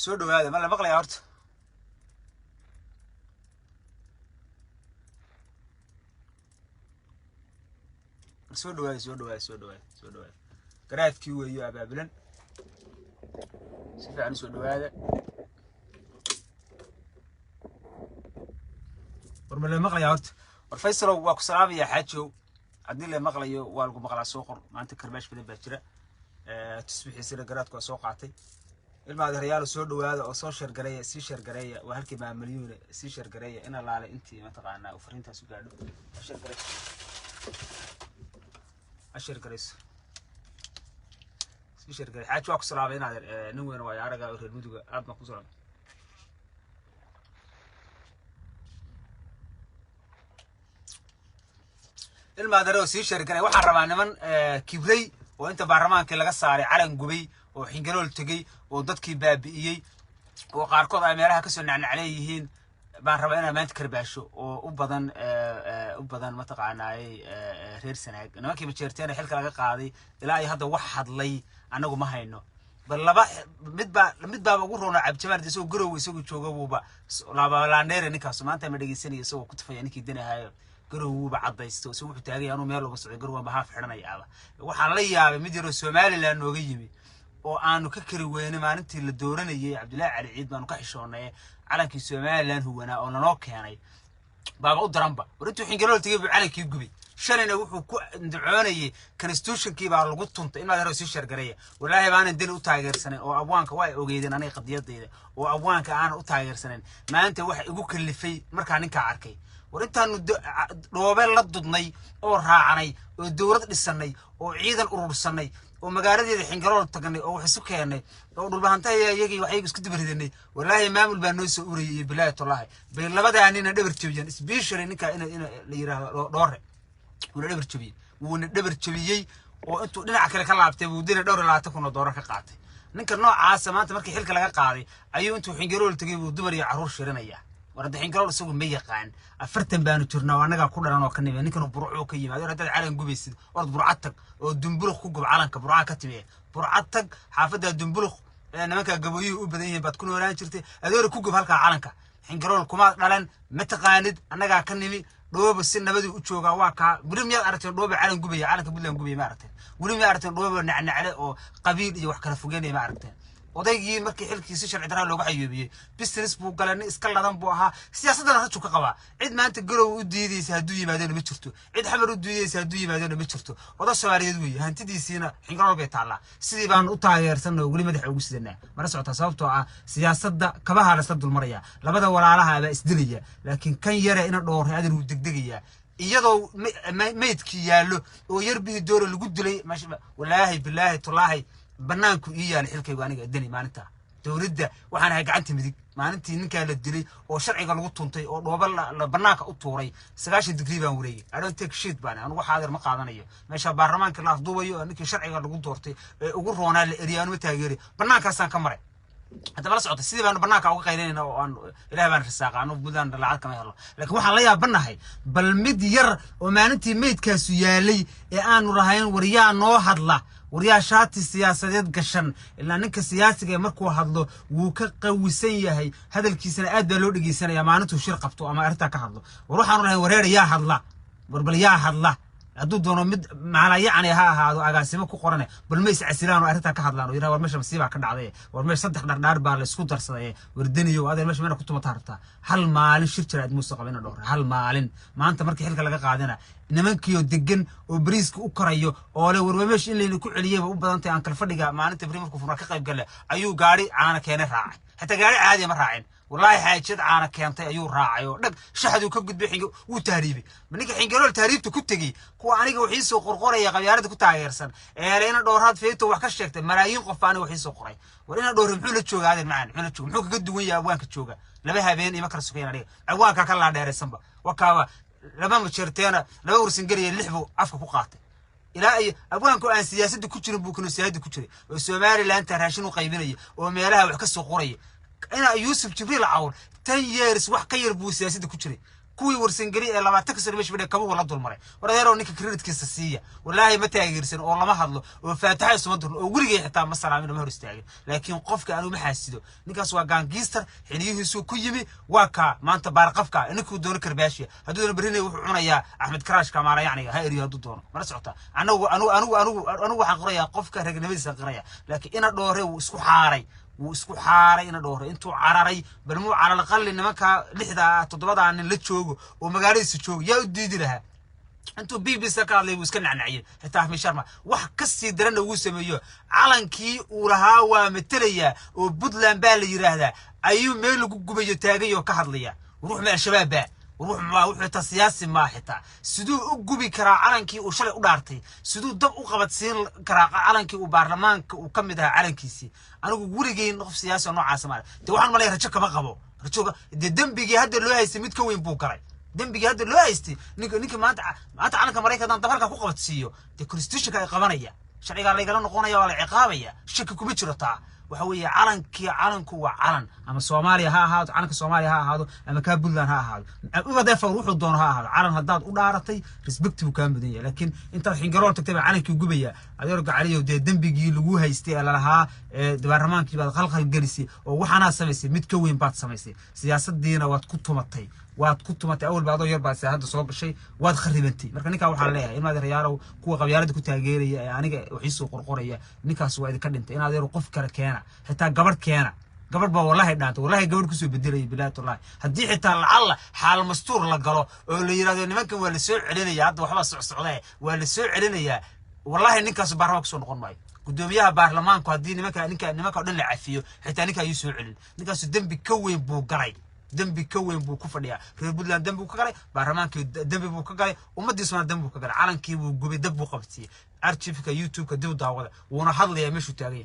soo dhawaada ma la maqlayaa horta soo dhawaada garaadkii weeyo abaabulan si fiican soo dhawaada war ma la maqlayaa horta war Faysal waa ku salaamaya xaajow haddii la maqlayo waa lagu maqlaa soo qor maanta karbash badan baa jira tusbixiisana garaadku waa soo qaatay ilmaada reyaal soo dhawaada oo soo shargareeya si shargareeya waa halkii ma milyuun si shargareeya in la intii ma taqaanaa fariintaas u gaadho shargareeya ashir gareys si shargareeya xaajow waa ku salaamay inaad nin weyn waa araga reer muduga aad ma ku salaamay المادرو سيشر كان waxaan rabaa niman kibrey oo inta baarlamaanka laga saaray calan gubay oo xingarool tagay oo dadkii baabi'iyay oo qaarkood ay meelaha ka soo nacnacleeyihiin baan rabaa inaan maanta karbaasho oo u badan ma taqaanaay reer sanaag nimankii ma jeerteen xilka laga qaaday ilaa ay hadda wax hadlay anagu ma hayno bal laba mid baa ugu roona cabjamaar isoo garow isoo jooga buuba laba laaneer ninkaas maanta ma dhageysanayo isoo ku tafay ninkii dinahayo garow cadaysto soo wuxuu taagay anuu meel uga socdo garow ma xidhanayaaba waxaan la yaabay mid yaro Soomaaliland nooga yimi oo aanu ka kari weynay maalintii la dooranayay Cabdullaahi Cali Ciid baan ka xishoonay calankii Soomaaliland huwana oo noo keenay baaba u daranba warintu xingarool tagay buu calankii gubay shalayna wuxuu ku ducoonayay constitutionkii baa lagu tuntay in la sii shargareeya walaahi baan dil u taageersanay oo abwaanka way ogeedeen anay qadiyadeyda oo abwaanka aan u taageersanay maanta wax igu kalifay markaa ninka arkay warintaanu dhoobeel la dudnay oo raacanay oo dawlad dhisanay oo ciidan urursanay oo magaaladeeda xingarool tagnay oo wax isu keenay oo dhulbahantay iyagii waxay isku dibaridanay walaahi maamul baa noo soo urayay bilaahi tallaahi bay labadaanina dhabar jabiyeen especially ninka in la yiraahdo dhoore wuu dhabar jabiyay oo intuu dhinac kale ka laabtay buu dina $20,000 ka qaatay ninka noocaas maanta markii xilka laga qaaday ayuu intuu xingarool tagay buu dumar iyo caruur shirinaya warada xingarool isagu ma yaqaan afartan baanu jirnaa anaga ku dharan oo ka nimay ninkan burco ka yimaado hadda calan gubaysid oo burcatag oo dumbuluq ku gub calanka burca ka timay burcatag xaafada dumbuluq nimanka gaboyii u badan yihiin baad ku noolaan jirtay adoor ku gub halka calanka xingarool kuma dhalan ma taqaanid anaga ka nimi dhoobo si nabadi u jooga waa ka gurim yaad aragtay dhoobo calan gubaya calanka Puntland gubaya ma aragtay gurim yaad aragtay dhoobo nacnacale oo qabiil iyo wax kala fogeynay ma aragtay odaygii markii xilkiisa sharci darro looga xayuubiyay business buu galanay iska ladan buu ahaa siyaasadda rajul ka qaba cid maanta garow u diidaysa haduu yimaadana ma jirto cid xamar u diidaysa haduu yimaadana ma jirto oda Soomaaliyeed weey hantidiisina xingarool bay taala sidii baan u taageersanay wali madax ugu sidanaa mara socota sababtoo ah siyaasadda kabaha la sadul maraya labada walaalaha baa isdilaya laakiin kan yare ina dhooray adan uu degdegaya iyadoo meedkii yaalo oo yarbii dooro lagu dilay walaahi bilaahi tallaahi banaanku iyaan xilkaygu aniga dani maalinta dawladda waxaan ahay gacanta midig maalintii ninka la dilay oo sharciga lagu tuntay oo dhooba la banaanka u tuuray 90 degree baan wareeyay I don't take shit baan anigu xaadir ma qaadanayo meesha baarlamaanka la afduubayo ninkii sharciga lagu doortay ee ugu roonaa la eriyaano ma taageeri banaankaasaan ka maray hadda la socota sidii baan banaanka uga qaylinayna oo aan ilaahay baan risaaqaano budan lacag kama helo laakiin waxaan la yaabanahay bal mid yar oo maalintii meedkaas yaalay ee aanu rahayn wariyaa noo hadla wariyaa shaati siyaasadeed gashan ilaa ninka siyaasiga markuu hadlo wuu ka qawisan yahay hadalkiisana aad baa loo dhageysanaya maalintuu shir qabto ama arinta ka hadlo war waxaanu lahayn wareer yaa hadla bal yaa hadla hadduu doono mid macna yacni ha ahaado agaasimo ku qoran bal ma is casilaan oo arinta ka hadlaan oo yiraahdo war meesha masiiba ka dhacday war meesha saddex dhardhaar baa la isku darsaday wardaniyo adeer meesha meena ku tumata rabtaa hal maalin shir jiraad muusa qabina dhowr hal maalin maanta markii xilka laga qaadana nimankiyo degan oo bariiska u korayo oo le warba meesha in la ku celiyay u badantay aan kala fadhiga maalinta bariimarku furna ka qayb galay ayuu gaari caana keenay raacay hatta gaari caadi ma raacin والله حاجات عانا كانتي أيو راعي ودق شحدو كجد بحنجو وتهريبي منك حنجرول تهريب تكتجي كوا عنيك وحيس وقرقرة يا غيارات كنت عيرسن لينا دورات فيتو وحكش شكت ملايين قفاني وحيس وقري ولينا دور محول تشوج هذا معنا محول تشوج محول جد ويا أبوانك تشوجا لبها بين إما كرسكين عليه أبوانك كلا داير سنبا وكوا لما مشرتينا لو ورسنجري اللحبو عفك فقاته إلى أي أبوانكو أن سياسة كتير بوكنو سياسة كتير والسومالي اللي أنت راشين وقيبيني وميلها وحكس وقري أنا يوسف جبريل عور 10 years wax ka yar buu siyaasadda ku jiray kuwii warsangeli ee 20 sano meesha fadhiya kabuhu la dulmaray waradeero ninka creditkiisa siiya wallahi ma taageersan oo lama hadlo oo faataxa isuma durno oo gurigay xitaa ma salaamin ma hor istaagin laakiin qofka aanu ma xaasido ninkaas waa gangster xiliyihiisu ku yimi waa ka maanta baarqafka inuu doono karbaashiya haduu doono barinay wuxuu cunayaa Axmed Karash Kamaara yani ha eriyo haduu doono ma socota anagu waxaan qorayaa qofka ragnimadiisa qoraya laakiin ina dhoore uu isku xaaray ina dhoore intuu cararay bal muu calal qalli nimanka 6-7 nin la joogo oo magaaladiisa joogo yaa u diidi lahaa intuu BBC ka hadlay uu iska nacnaciyay xitaa Ahmed Sharma wax ka sii daran uu sameeyo calankii uu lahaa waa metelaya oo Puntland baa la yiraahdaa ayuu meel lagu gubayo taagay oo ka hadlaya ruux meel shabaab ruux ma wuxuu ta siyaasi ma xitaa sidoo u gubi karaa calankii uu shalay u dhaartay sidoo dab u qabadsiin karaa calankii uu baarlamaanka uu kamid ahaa calankiisi anigu gurigeen qof siyaasi oo noocaas ma de waxaan malay rajo kama qabo rajo de dambigii hadda loo haystay mid ka weyn buu galay dambigii hadda loo haystay ninka maanta calanka Mareykanka dabalka ku qabadsiiyo de constitution ay qabanaya sharciga la igala noqonaya waa la ciqaabaya shaki kuma jiro taa waxa weeye calanku waa calan ama Soomaaliya ha ahaado calanka Soomaaliya ha ahaado ama ka Puntland ha ahaado wada fawr wuxuu doono ha ahaado calan hadaad u dhaaratay respect uu ka mudan yahay laakiin inta xingarool tagtay calankii gubaya adeer gacaliyo de dambigii lagu haystay la lahaa baarlamaankii baad qalqal gelisay oo waxana samaysay mid ka weyn baad samaysay siyaasadiina waad ku tumatay awal baad oo yar baad hadda soo gashay waad kharibantay marka ninka waxa leeyahay in adeerayaalow kuwa qabyaalada ku taageeraya aniga wixii soo qorqoraya ninkaas waa idin ka dhintay in adeero qof kale keena xitaa gabadh keena gabadh baa wallahi dhaantay wallahi gabadh ku soo bedelay bilaad wallahi hadii xitaa lacalla xaal mastuur la galo oo la yiraahdo nimankan waa la soo celinaya hadda waxba socday waa la soo celinaya wallahi ninkaas baarlamaanka soo noqon maayo gudoomiyaha baarlamaanku hadii nimanka dhan la cafiyo xitaa ninka ayuu soo celin ninkaas dambi ka weyn buu galay dambi ka weyn buu ku fadhiyaa reer Puntland dambi ka galay baarlamaanka dambi buu ka galay ummadiisuna dambi ka galay calankii buu gubay dab buu qabtay archive-ka YouTube-ka dib daawada wuuna hadlaya meeshu taagay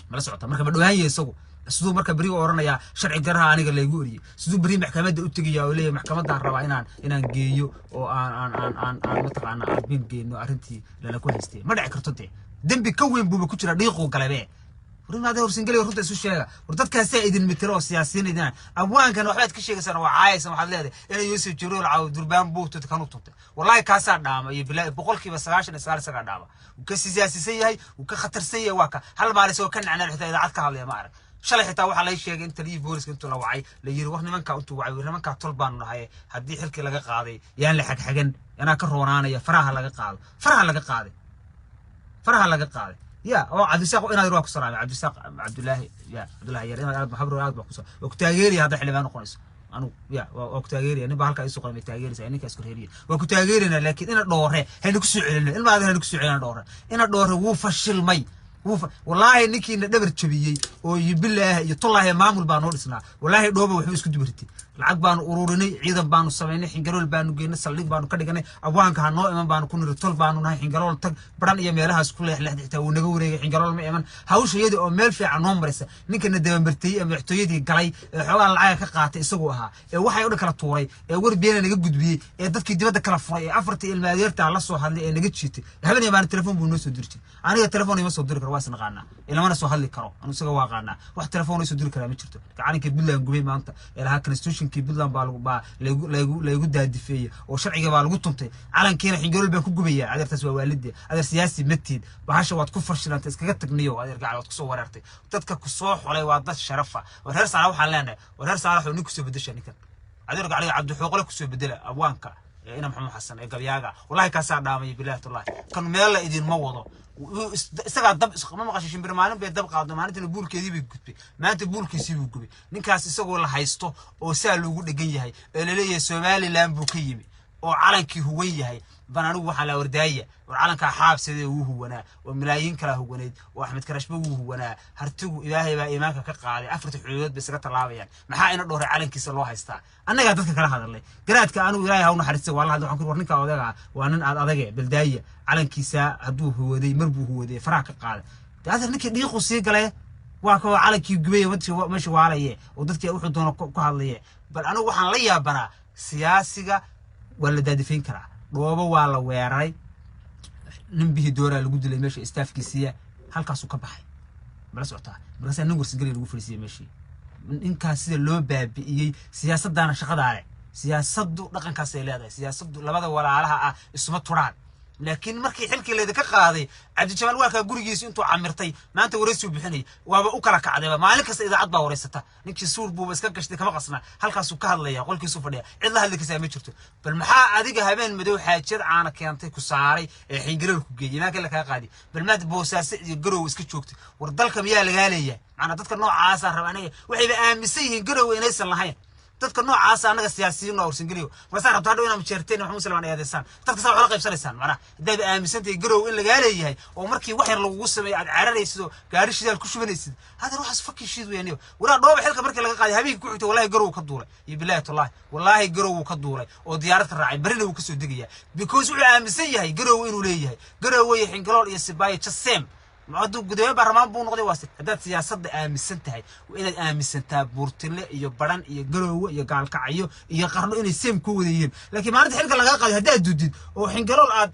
mala socota marka ma dhawaanay isagu sidoo marka bari oranaya sharci garaha aniga la igu oriyay sidoo bari maxkamadda u tagaya oo leeyahay maxkamadda rabaa inaan geeyo oo aan mataqaana aan geeyno arintii la ku haystay ma dhici karto dambi ka weyn buu ku jira dhiiqo galabee ورنا ورسنجلي ورنت إسوي شيء ورتت كاسة إذن مترو سياسيين إذن أبوان كانوا واحد كشيء سنة وعايز وحد لهذا إنه يوسف جرول عو دربان بوت تكانوا تنت والله كاسة دعم يبلا بقول كي بس عشان السعر سكر دعم وكسياسي سيء وكخطر سيء واقع هل بعد سو كان عنا الحتى إذا عدك هذا ما أعرف شلي حتى واحد لا شيء أنت ليه بورس أنت لو وعي ليروحني من كأنتوا وعي ورمان كطلبان هاي هدي حلك لقى قاضي يعني لحق حجن أنا كرونا يا فرها لقى قاضي فرها لقى قاضي يا أو عبد الساق أنا أروح كسرعة عبد الله يا أنا محبر أنا بقصة وكتاجيري هذا حلو أنا قنص أنا يا وكتاجيري أنا بعرف كيسوق من التاجير يعني كأسكر هيري وكتاجيرنا لكن أنا دوره هنكسر علنا ما هذا هنكسر علنا دوره أنا دوره وفشل مي والله إنك ندبر تبيي ويبله يطلع معمول بانور سنا والله دوبه وحبس كده برتي العقب بانو أورورني عيدا بانو سميني حنجرول بانو جينا سليك بانو كده جاني أبوان كهانو إمام بانو كون رتول بانو نهاي حنجرول تك بران يميلها سكول حلح حتى ونجوري حنجرول ما إمام هاوش يدي أو ميل في عنهم برسه نيكن ندبر برتي أم يحتويدي قلي حوال العيا كقاطع يسوقها واحد يقول كلا طوري ورد بينا نجد جدبي دتك دي بدك كلا فري عفرتي المدير تاع الله صوح اللي نجد شيء هبني يبان التلفون بنوس ودرتي أنا التلفون يمسك درك رواس نقعنا إلا ما أنا سوحل كرو أنا سوى واقعنا واحد تلفون يسوي درك رامي شرته كعني كبيلا نقوي ما أنت إلى هالكنستوشن كبيلا بالغ لا يقول ده الدفاعية وشرعي بالغ تمتي على كين حين قالوا بيكون قبية عذر تسوى والدي عذر سياسي متين وحشة واتكفر شلون تسكت تقنيه عذر قاعد واتكسو وررتي وتتك كصوح ولا يوضح شرفة والهرس على وحلنا والهرس على حلو نكسو بدش نكن عذر قاعد عبد الحقوق لك كسو بدله أبوانك إنا محمد حسن قبياجا والله كاسع دامي بالله الله كان ميلا إدين موضوع isaga dab isqama maqashin birmaalin bay dab qaado maalintii buulkeedii bay gudbay maanta buulkiisii buu gubay ninkaas isagoo la haysto oo saa loogu dhagan yahay ee la leeyahay Soomaaliland buu ka yimi oo calankii huwan yahay banaanigu waxa la wardaaya oo calanka xaabsadee uu huwanaa oo milaayin kala huwaneed oo Axmed Karashba uu huwanaa hartigu Ilaahay baa iimaanka ka qaaday afarta xuduud bay isaga talaabayaan maxaa ina dhowr calankiisa loo haystaa annaga dadka kala hadalay garaadka anu Ilaahay ha u naxariisto wallahi waxaan ku warninka odaga waa nin aad adaga baldaaya calankiisa haduu huwaday marbu huwaday faraha ka qaaday taas ninkii dhiiqo sii galay waa ka calankii gubay meesha waalaye oo dadkii wuxuu doona ku hadlaye bal anu waxaan la yaabanaa siyaasiga wala daadifin kara dhoobo waa la weeraray nin bihi doora lagu dilay meesha staafkiisa halkaas uu ka baxay bala socota markaas nin warsan galay lagu fariisiyay meeshii ninkaas sida loo baabi'iyay siyaasadana shaqadaale siyaasaddu dhaqankaasay leedahay siyaasaddu labada walaalaha ah isuma turaan laakiin markii xilkii leeda ka qaaday cabdi jamaal waa ka gurigiisa intuu camirtay maanta wareysi u bixinay waaba u kala kacday maalin kasta idaacad baa wareysata ninkii suur buu iska gashtay kama qasna halkaas uu ka hadlaya qolkiisu fadhiya cid la hadli kasta ma jirto bal maxaa adiga habeen madow xaajad caana keentay ku saaray ee xingarool ku geeyay ma kala ka qaadi bal maad boosaas iyo garow iska joogtay war dalka miyaa laga leeyahay macna dadka noocaas ah rabanay waxay aaminsan yihiin garow inaysan lahayn dadka noocaas anaga siyaasiyiin oo ursan galiyo waxa rabtaa hadhow inaad jeerteen wax muslimaan ay adeesan dadka saa wax la qaybsanaysan macna hadii aaminsantay garow in laga leeyahay oo markii wax yar lagu sameeyay aad cararayso gaari shidaal ku shubanaysid hada waxas fakki shid weeyniyo wara dhooba xilka markii laga qaaday habeenkii ku xigtay wallahi garow ka duulay iyo billahi wallahi garow ka duulay oo diyaarad ka raacay barina uu ka soo degaya because wuxuu aaminsan yahay garow inuu leeyahay garow way xingalool iyo sibaayo jasem معدو قدوم برمان بون قدي واسط هذا سياسة آمسنتها وإن آمسنتها بورتلة إيو بدن إيو جرو إيو قال كعيو إيو قرنو إن سيم كوديين لكن ما عرفت حلقة لقاقة هذا جديد وحين قالوا الآن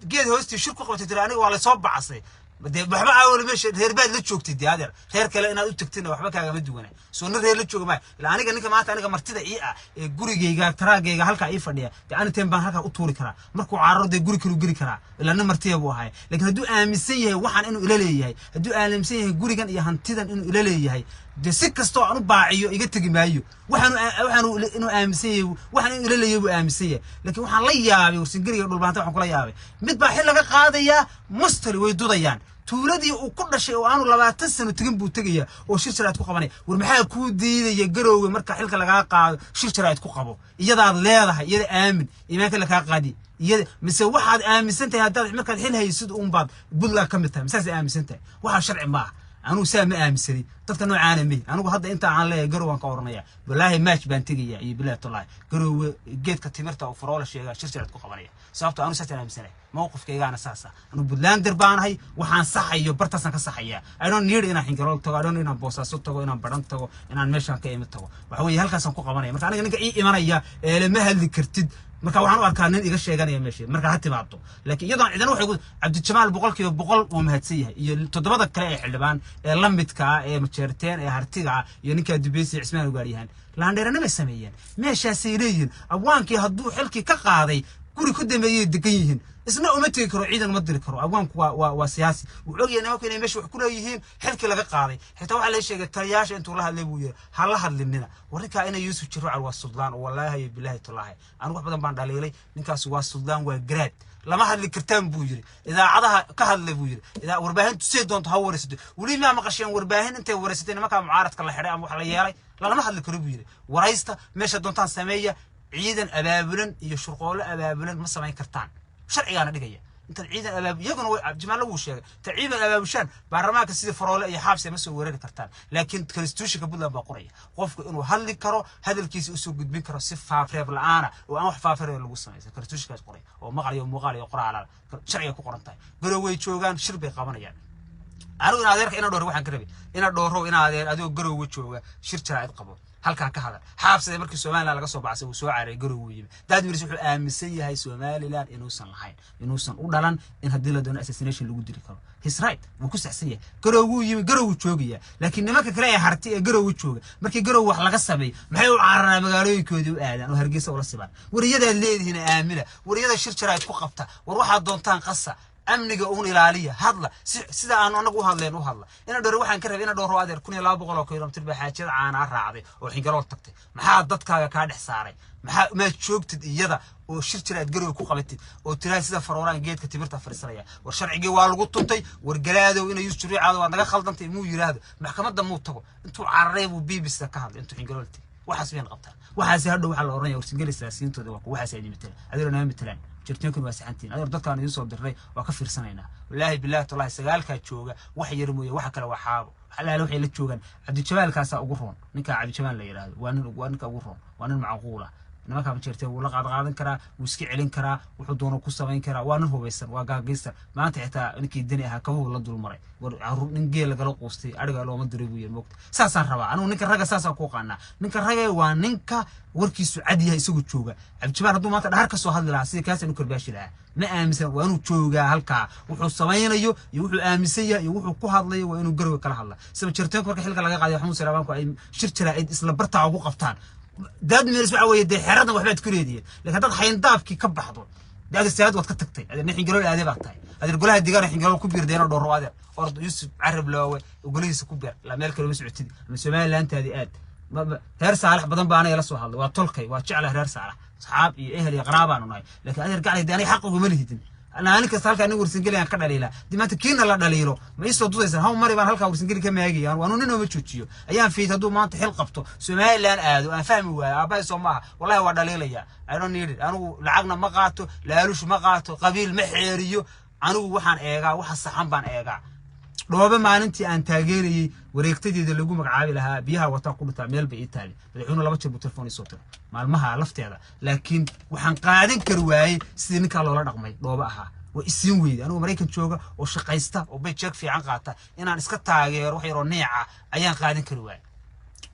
جيد هوستي شركة قوة تدراني وعلى صوب عصي بحب أول مش هرباد لتشوك تدي هذا خير كلا إن أتكتنا وحبك هذا مدونا سونر هير لتشوك ما الآن أنا كمان أنا كمرتدى إيه جوري جيجا ترى جيجا هلك إيه فنيا أنا تيم هلك أطوري كرا مركو عرض جوري كلو جوري كرا لأن مرتيه أبوها لكن هدو آمسيه وحن إنه إلليه هدو آمسيه جوري كان يهنتدى إنه إلليه ده سكستو أنا باعيو يجتكي معيو وحنو إنه آمسيه وحن إنه إلليه آمسيه لكن وحن ليابي وسنجري يقول بانتا وحن كلا يابي متبع حلا قاضية مستل ويدوديان tuuladii uu ku dhashay oo aanu 20 sano tagin buu tagaya oo shirshiraad ku qabanay war maxaa ku diiday garowga marka xilka laga qaado shirshiraad ku qabo iyadaad leedahay iyada aamin iimaanka la ka qaadi iyada mise waxaad aaminsantahay hadaad markaad xil haysid uun baad budla ka mid tahay mise aaminsantahay waxa sharci ma anu saama aaminsani dadka noocaan ah anigu hadda inta aan leeyahay garowgan ka oranaya wallahi match baan tagaya iyo billahi garowga geedka timirta oo faroola sheega shirshiraad ku qabanaya sababtoo aanu saatan aaminsanahay موقفكيga ana saasa anu Buntlander baanahay waxaan saxayo bartasan ka saxaya I don't need inaan xingarool tago I don't need inaan boosaaso tago inaan baran tago inaan meeshan ka imid tago waxa weeye halkaas aan ku qabanaya marka aniga ninka ii imanaya lama hadli kartid marka waxaan u arkaa nin iga sheeganaya meesha marka ha timaado laakiin iyadoo ciidan waxay ku Cabdi Jamaal boqolkiiba boqol uu mahadsan yahay iyo todobada kale ee xildhibaan ee la midka ee majeerteen ee hartiga iyo ninka Dubeesi Cismaan Ugaariyaan laandheerana ma sameeyeen meeshaas ay leeyihiin abwaankii hadduu xilkii ka qaaday guri ku dameeyay degan yihiin isna uma tagi karo ciidan ma diri karo abwaanku waa siyaasi wuxuu ogyahay inay meesha wax ku leeyihiin xilkii laga qaaday xitaa waxa la sheegay taliyaasha intuu la hadlay buu yiri ha la hadlinina warka inay Yuusuf Jiruucal waa Suldaan wallahi billahi tallaahi anigu wax badan baan dhaleelay ninkaas waa Suldaan waa grad lama hadli kartaan buu yiri idaacadaha ka hadlay buu yiri idaa warbaahintu si doonto ha wareysado wali ma maqasheen warbaahin intay wareysatay marka mucaaradka la xidhay ama wax la yeelay lama hadli karo buu yiri waraysta meesha doontaan sameeya ciidan abaabulan iyo shurqoole abaabulan ma sameyn kartaan sharcigaana dhigaya inta ciidan abaab iyaguna way Jamaal uu sheegay ciidan abaabushan baarlamaanka sida faroole iyo xabsi ma soo weerari kartaan laakiin constitutionka Puntland baa qoraya qofku inuu hadli karo hadalkiisa u soo gudbin karo si faafreeb la'aana oo aan wax faafreeb lagu sameeyo constitutionka qoraya oo maqal iyo muuqaal iyo qoraal sharciga ku qoran tahay garoway joogan shir bay qabanayaan anigu in adeerka ina dhooro waxaan ka rabay ina dhooro in adeer adigu garowga jooga shir jaraa'id qabo halka ka hadal xaabsada markii Soomaaliland laga soo baxay uu soo caaray garow yimi dad miris wuxuu aaminsan yahay Soomaaliland inuusan lahayn inuusan u dhalan in hadii la doono assassination lagu diri karo his right wuu ku saxsan yahay garow yimi garow joogaya laakiin nimanka kale ee harti ee garow jooga markii garow wax laga sameey maxay u caarana magaalooyinkoodii u aadaan oo Hargeysa ula sibaan wariyada leedihiin aamina wariyada shir jaraa'id ku qabta war waxa doontaan qasa amniga uun ilaaliya hadla sida aan anagu hadleen u hadla ina dhoor waxaan ka rabay ina dhoor adeer 1200 kilomitir baa xaajada caana raacday oo xingarool tagtay maxaa dadkaaga ka dhex saaray maxaa ma joogtid iyada oo shir jiraad garow ku qabatid oo tiraa sida farooraan geedka timirta fariisanaya war sharcigi waa lagu tuntay war galaadow inay Yuusuf Jiruucal waa naga khaldantay muu yiraahdo maxkamadda muu tago intuu cararay buu BBC ka hadlay intuu xingarool tagay waxaas been qabtaa waxaas hadhow waxa la oranaya warsingelisa siintooda waa waxaas ay dhimteen adeerna ma talaan jirteenku waa saxantiin adeer dadkaan idin soo diray waa ka fiirsanayna wallahi billahi tallahi sagaalka jooga wax yar mooye wax kale waxaabo xalaal waxay la joogan Cabdi Jamaal kaasa ugu roon ninka Cabdi Jamaal la yiraahdo waa ninka ugu roon waa nin macquul ah nimanka ma jirtay wuu la qaadan karaa wuu iska celin karaa wuxuu doono ku sameyn karaa waa nin hubeysan waa gaagaysta maanta xitaa ninkii dani aha kabu la dul maray war nin geel laga qoostay ariga looma diray buu yiri moogta saasaan rabaa anigu ninka raga saasaan ku qaana ninka raga waa ninka warkiisu cad yahay isagu jooga Cabdi Jamaal haduu maanta dhahar ka soo hadli lahaa sidii kaas inuu karbaashi lahaa ma aaminsan waa inuu jooga halka wuxuu sameynayo iyo wuxuu aaminsan yahay iyo wuxuu ku hadlayo waa inuu garow kala hadla sabab jirteen marka xilka laga qaaday Maxamuud Salaamaan ku ay shir jaraa'id isla barta ugu qabtaan dad meel iswaxa weeye dee xeradna waxbaad ku leedihiin laakiin dad xayndaabkii ka baxdo dad saad wad ka tagtay adeer xingalol aadee baa tahay adeer golaha digaar xingalol ku biirdeena dhowr adeer ordo Yusuf Carab loowe golihiisa ku beer la meel kale ma socotid ama Soomaalilaantaadii aad reer Saalax badan baan ay la soo hadlay waa tolkay waa jecel reer Saalax asxaab iyo ehel iyo qaraabaan u nahay laakiin adeer gacay deena xaq ugu ma lihidin أنا كنت هالك أنا ورسنجلي أنا كذا ليلا دي ما تكين لا دليله ما يصدق إذا هم مري بان هالك ورسنجلي كم يجي يعني وأنا نينو بتشوتشيو أيام في تدو ما أنت حل قبته سماه اللي أنا أنا فاهم هو أبى يسمعها والله هو دليله يا أنا نيرد أنا لعقنا مقاته لالوش مقاته قبيل محيريو أنا وحن إيجا وحن صحن بان إيجا لو ما أنتي أن تاجري وريكتدي اللي يقوم عاملها بيها وتقوم تعمل بإيطالي بدحونه لا بتشوف بالتلفون يصوتها مع المها لفت هذا لكن وحن قاعدين كرواي سنك الله لا رقمي لو بقى وإسين ويد أنا أمريكان شوقة وشقيسته وبيتشك في عن قاعدة إن أنا إسكت تاجر وحيرو نيعة أيام قاعدين كرواي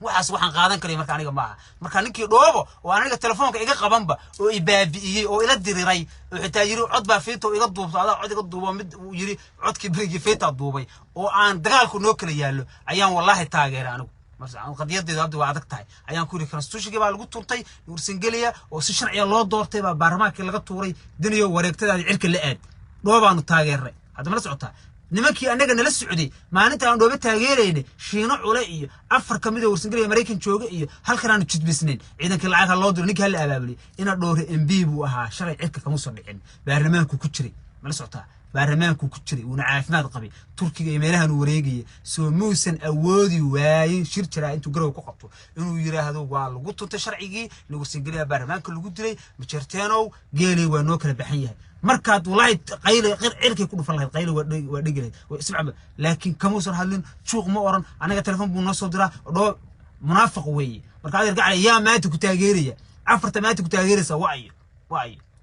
waxaas waxaan qaadan karay marka aniga maaha marka ninkii dhoobo oo aniga telefoonka iga qabanba oo ibaabiiyay oo ila diriray oo xitaa yiri cod baa fiito iga duubsaada cod iga duubo mid uu yiri codkii brigi fiita duubay oo aan dagaalku noo kala yaalo ayaan wallahi taageeray anigu marka qadiyadeedu hadda waa adag tahay ayaan ku yiri constitution baa lagu turtay Nuursingeliya oo si sharci loo doortay baa baarlamaanka laga tuuray diniyo wareegtadaadi cirka la aad dhoobaanu taageeray hadda ma la socotaa nimankii anaga nala socday maalinta aan dhooba taageerayna shiino cule iyo afar kamid oo Nuursingeliya Mareykan jooga iyo halkan aan jidbisnayn ciidanka lacag loo diro ninka hal abaabulay ina dhoore MB buu ahaa sharci cirka kama soo dhicin baarlamaanku ku jiray ma la socotaa baarlamaanku ku jiray una caafimaad qabay Turkiga iyo meelahan wareegay soo muusan awoodi waayeen shir jira intuu garow ku qabto inuu yiraahdo waa lagu tuntay sharcigii Nuursingeliya baarlamaanka lagu diray majarteenow geelay waa noo kala baxan yahay markaad wallahi qayl cirkay ku dhufan lahayd qayl waa dhigilay ismacba laakiin kamuusan hadlin suuq ma oran aniga telefoon buu noo soo diraa dhoo munaafiq weey marka adeer gacay yaa maanta ku taageeraya afarta maanta ku taageeraysa waayo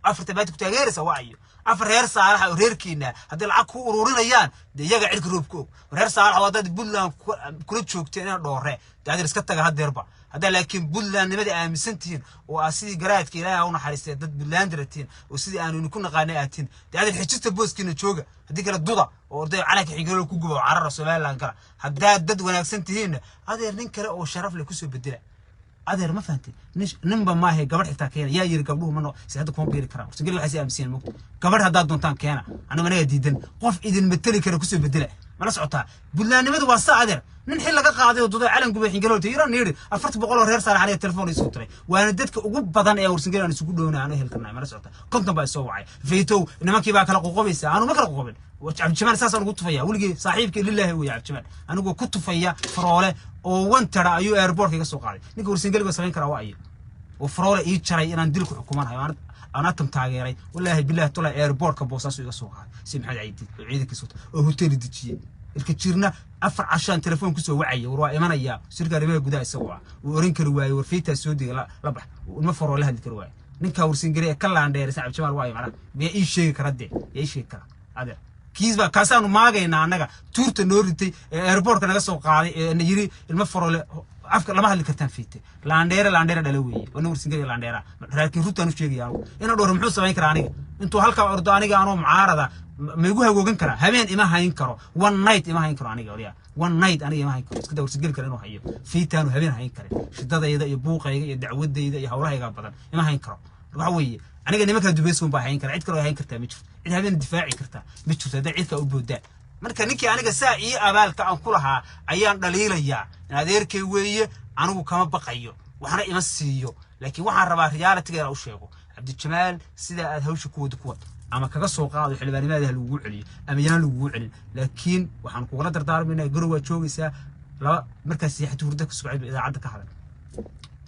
afarta maanta ku taageeraysa waayo afar reer Saalax oo reerkiina hadii lacag ku ururinayaan iyaga cirka roobko reer Saalax waa dad Puntland kula joogteen inay dhoore dad iska taga hadeerba هذا لكن بلان نمدي آمسنتين وأسيدي قرأت كي لا هون حريستي ضد بلان درتين وسيدي أنا نكون قانعتين هذا الحجة البوس كنا تشوجا هذيك الضوضة وردي عليك حيقولوا كوجو وعرر رسول الله لانكرا هذا ضد وانا سنتين هذا يرنكر أو شرف لكوسو بدله هذا ما فهمتي نش نمبر ما هي قبل حتى كينا يا يركبوه منه سيادة كون بيركرا وسجل الحسي أمسين مك قبل هذا دونتان كينا أنا من جديدا قف إذن متلي كنا كوسو بدله ما نسعتها بلان نمدي واسع نحن لقى قاعدة وضوء علم قبل حين قالوا تيران نيري أفرت بقولوا رير صار عليه التلفون يسوتري وأنا دتك وجب بدن أي ورسنجل أنا سقولوا أنا هالكلام ما نسعته كنت بسوي فيتو إنما كي باكل قوقبيس أنا ما كل قوقبل وعبد الجمال أساسا قلت فيا ولقي صاحبك لله هو يا عبد الجمال أنا قلت كنت فيا فراله وانت ترى أيو إيربورت كي سوق عليه نيجي ورسنجل بسوين كراوائي وفراله يتشري أنا نديرك حكومة أنا تم تاجري والله بالله طلع إيربورت كبوساس يسوق عليه سمح عيد عيدك صوت وهوتيل دتشي الكتيرنا أفر عشان تلفون كسو وعي وروا إيمان أيام سيرجع ربيع جدا يسوع ورين كرواي ورفيته سودي لا لبح والمفر ولا هذي كرواي نكا ورسنجري كلا عند رسالة عبد الشمال واي معنا بيعيش شيء كردي يعيش شيء كلا هذا كيس بقى كاسانو ما جينا عنك تورت نورتي إيربورت كنا قصو قاعد نجري المفر ولا أفكر لما هاللي كتان فيته لانديرا دلوي ونور سنجري لانديرا لكن روت أنا شيء يعني أنا دور محوس وين كراني أنتوا هالك أرداني أنا معارضة ما يقولها جوجن كرا هبين إما هينكروا one night إما هينكروا أنا قوليا one night أنا إما هينكروا كده ورسجل كرا إنه هيو في تانو هبين هينكروا شدة يدا يبوق يدعود يدا يهورها يقابلن إما هينكروا وعوي أنا قال نمك دبيسون بهينكرا عيد كرا هينكرتا ميشوف عيد هبين الدفاعي كرتا ميشوف هذا عيد كأبودا marka ninkii aniga saaci abaalka aan ku lahaa ayaan dhaliilaya adeerkay weeye anigu kama baqayo waxna ima siiyo laakiin waxaan rabaa reality-ga u sheego Abdi Jamaal sida aad hawsha ku wada ama kaga soo qaado xilbaanimaada lagu celiyo ama yaan lagu celin laakiin waxaan ku wada dardaarmaynaa garowa joogaysa laba markaas siixatu hurda ku socod idaacada ka hadal